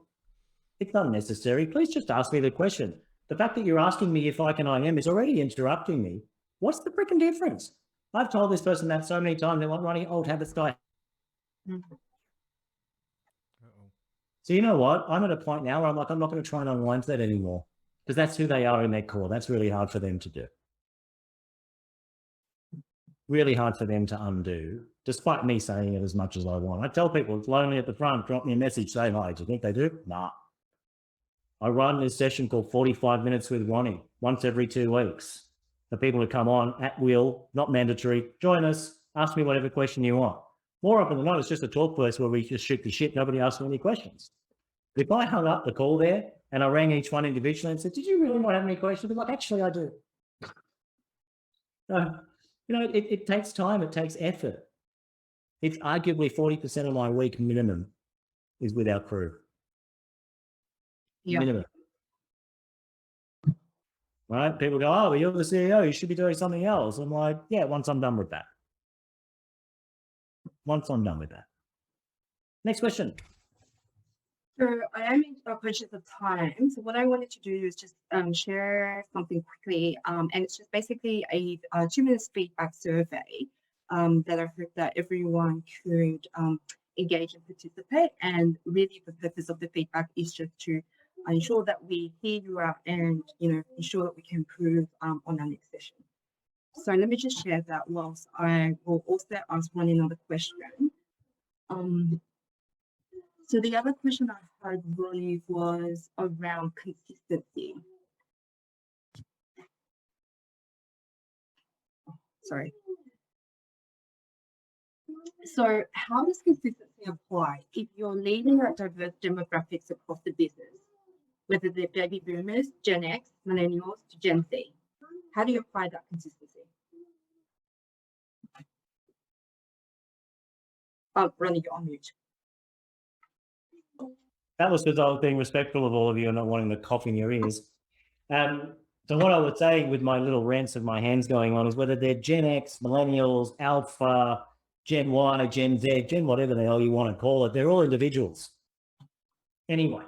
It's unnecessary. Please just ask me the question. The fact that you're asking me if I can IM is already interrupting me. What's the freaking difference? I've told this person that so many times. They want Ronnie, old habits die. So you know what? I'm at a point now where I'm like, I'm not going to try and unwind that anymore, because that's who they are in their core. That's really hard for them to do. Really hard for them to undo, despite me saying it as much as I want. I tell people it's lonely at the front, drop me a message, say hi. Do you think they do? Nah. I run this session called 45 Minutes with Ronnie once every 2 weeks. The people who come on at will, not mandatory, join us, ask me whatever question you want. More often than not, it's just a talk place where we just shoot the shit. Nobody asks me any questions. If I hung up the call there and I rang each one individually and said, did you really not have any questions? They'd be like, actually, I do. So, you know, it takes time, it takes effort. It's arguably 40% of my week minimum is with our crew. Yeah. Minimum. Right? People go, oh, well, you're the CEO, you should be doing something else. I'm like, yeah, once I'm done with that. Once I'm done with that. Next question. So I am conscious of time. So what I wanted to do is just share something quickly. And it's just basically a 2 minutes feedback survey that I hope that everyone could engage and participate. And really the purpose of the feedback is just to ensure that we hear you out and, ensure that we can improve on our next session. So let me just share that whilst I will also ask one another question. So the other question I had, Ronnie, was around consistency. Sorry. So how does consistency apply if you're leading at diverse demographics across the business, whether they're baby boomers, Gen X, millennials to Gen Z? How do you apply that consistency? Ronnie, you're on mute. That was because I was being respectful of all of you and not wanting to cough in your ears. So what I would say with my little rants of my hands going on is whether they're Gen X, millennials, Alpha, Gen Y, Gen Z, Gen whatever the hell you want to call it, they're all individuals. Anyway,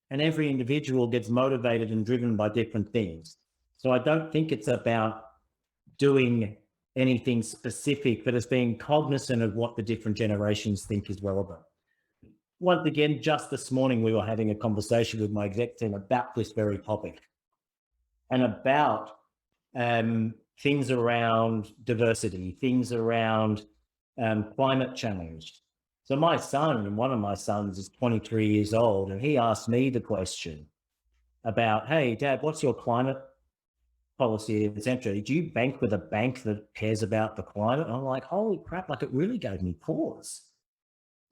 and every individual gets motivated and driven by different things. So I don't think it's about doing anything specific, but it's being cognizant of what the different generations think is relevant. Once again, just this morning, we were having a conversation with my exec team about this very topic and about things around diversity, things around climate change. So my son, one of my sons is 23 years old, and he asked me the question about, hey, Dad, what's your climate policy at Insentra? Do you bank with a bank that cares about the climate? And I'm like, holy crap, like it really gave me pause.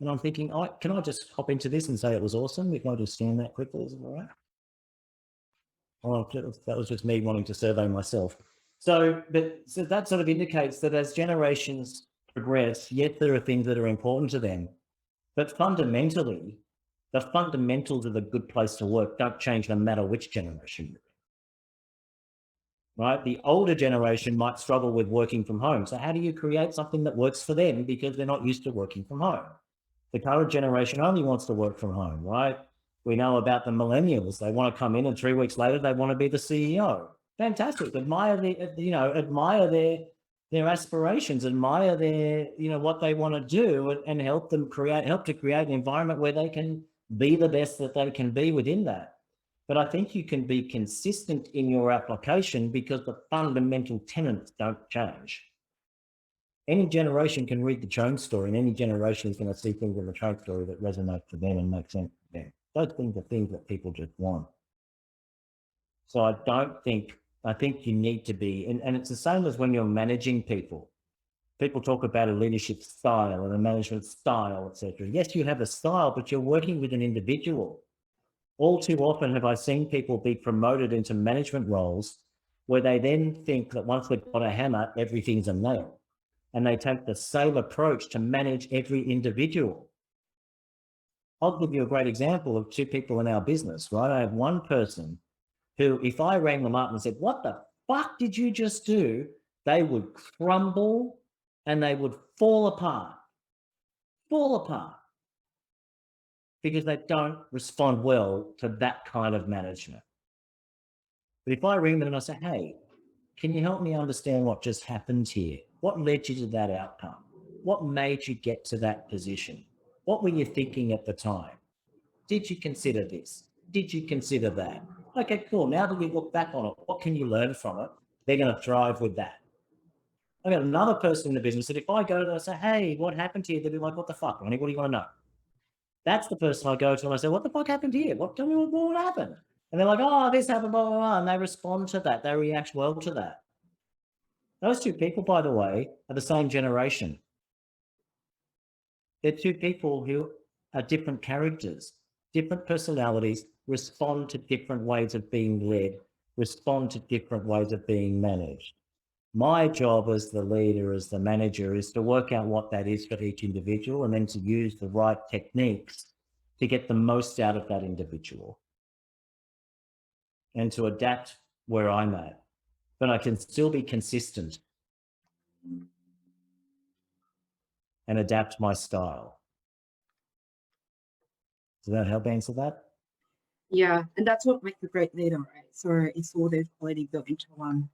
And I'm thinking, can I just hop into this and say it was awesome? If I just scan that quickly, is it all right? Oh, that was just me wanting to survey myself. So that sort of indicates that as generations progress, yes, there are things that are important to them, but fundamentally, the fundamentals of a good place to work don't change no matter which generation you're in. Right? The older generation might struggle with working from home. So how do you create something that works for them because they're not used to working from home? The current generation only wants to work from home, right? We know about the millennials. They want to come in and 3 weeks later, they want to be the CEO. Fantastic. Admire their aspirations, admire their, what they want to do and help to create an environment where they can be the best that they can be within that. But I think you can be consistent in your application because the fundamental tenets don't change. Any generation can read the Jones story, and any generation is going to see things in the Jones story that resonate for them and make sense for them. Those things are things that people just want. So I think you need to be, and it's the same as when you're managing people. People talk about a leadership style and a management style, etc. Yes, you have a style, but you're working with an individual. All too often have I seen people be promoted into management roles where they then think that once they've got a hammer, everything's a nail. And they take the same approach to manage every individual. I'll give you a great example of two people in our business, right? I have one person who, if I rang them up and said, what the fuck did you just do? They would crumble and they would fall apart, because they don't respond well to that kind of management. But if I ring them and I say, hey, can you help me understand what just happened here? What led you to that outcome? What made you get to that position? What were you thinking at the time? Did you consider this? Did you consider that? Okay, cool. Now that we look back on it, what can you learn from it? They're going to thrive with that. I got another person in the business that if I go to them and say, hey, what happened to you? They'll be like, what the fuck, Ronnie? What do you want to know? That's the person I go to and I say, what the fuck happened here? Tell me what happened? And they're like, oh, this happened, blah, blah, blah. And they respond to that. They react well to that. Those two people, by the way, are the same generation. They're two people who are different characters, different personalities, respond to different ways of being led, respond to different ways of being managed. My job as the leader, as the manager, is to work out what that is for each individual and then to use the right techniques to get the most out of that individual and to adapt where I'm at. But I can still be consistent and adapt my style. Does that help answer that? Yeah, and that's what makes a great leader, right? So it's all those qualities built into one.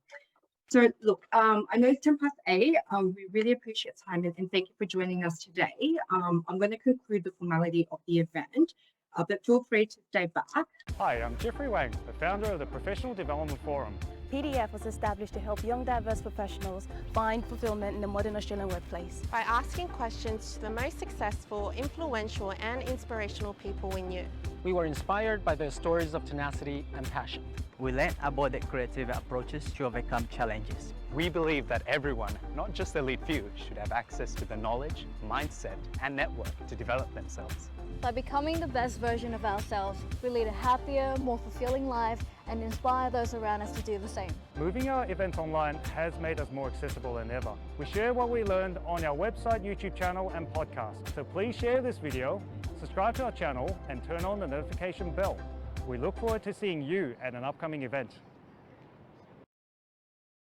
So look, I know it's 8:10. We really appreciate your time and thank you for joining us today. I'm going to conclude the formality of the event, but feel free to stay back. Hi, I'm Jeffrey Wang, the founder of the Professional Development Forum. PDF was established to help young diverse professionals find fulfillment in the modern Australian workplace. By asking questions to the most successful, influential and inspirational people we knew. We were inspired by their stories of tenacity and passion. We learned about the creative approaches to overcome challenges. We believe that everyone, not just the elite few, should have access to the knowledge, mindset and network to develop themselves. By becoming the best version of ourselves, we lead a happier, more fulfilling life and inspire those around us to do the same. Moving our event online has made us more accessible than ever. We share what we learned on our website, YouTube channel and podcast. So please share this video, subscribe to our channel and turn on the notification bell. We look forward to seeing you at an upcoming event.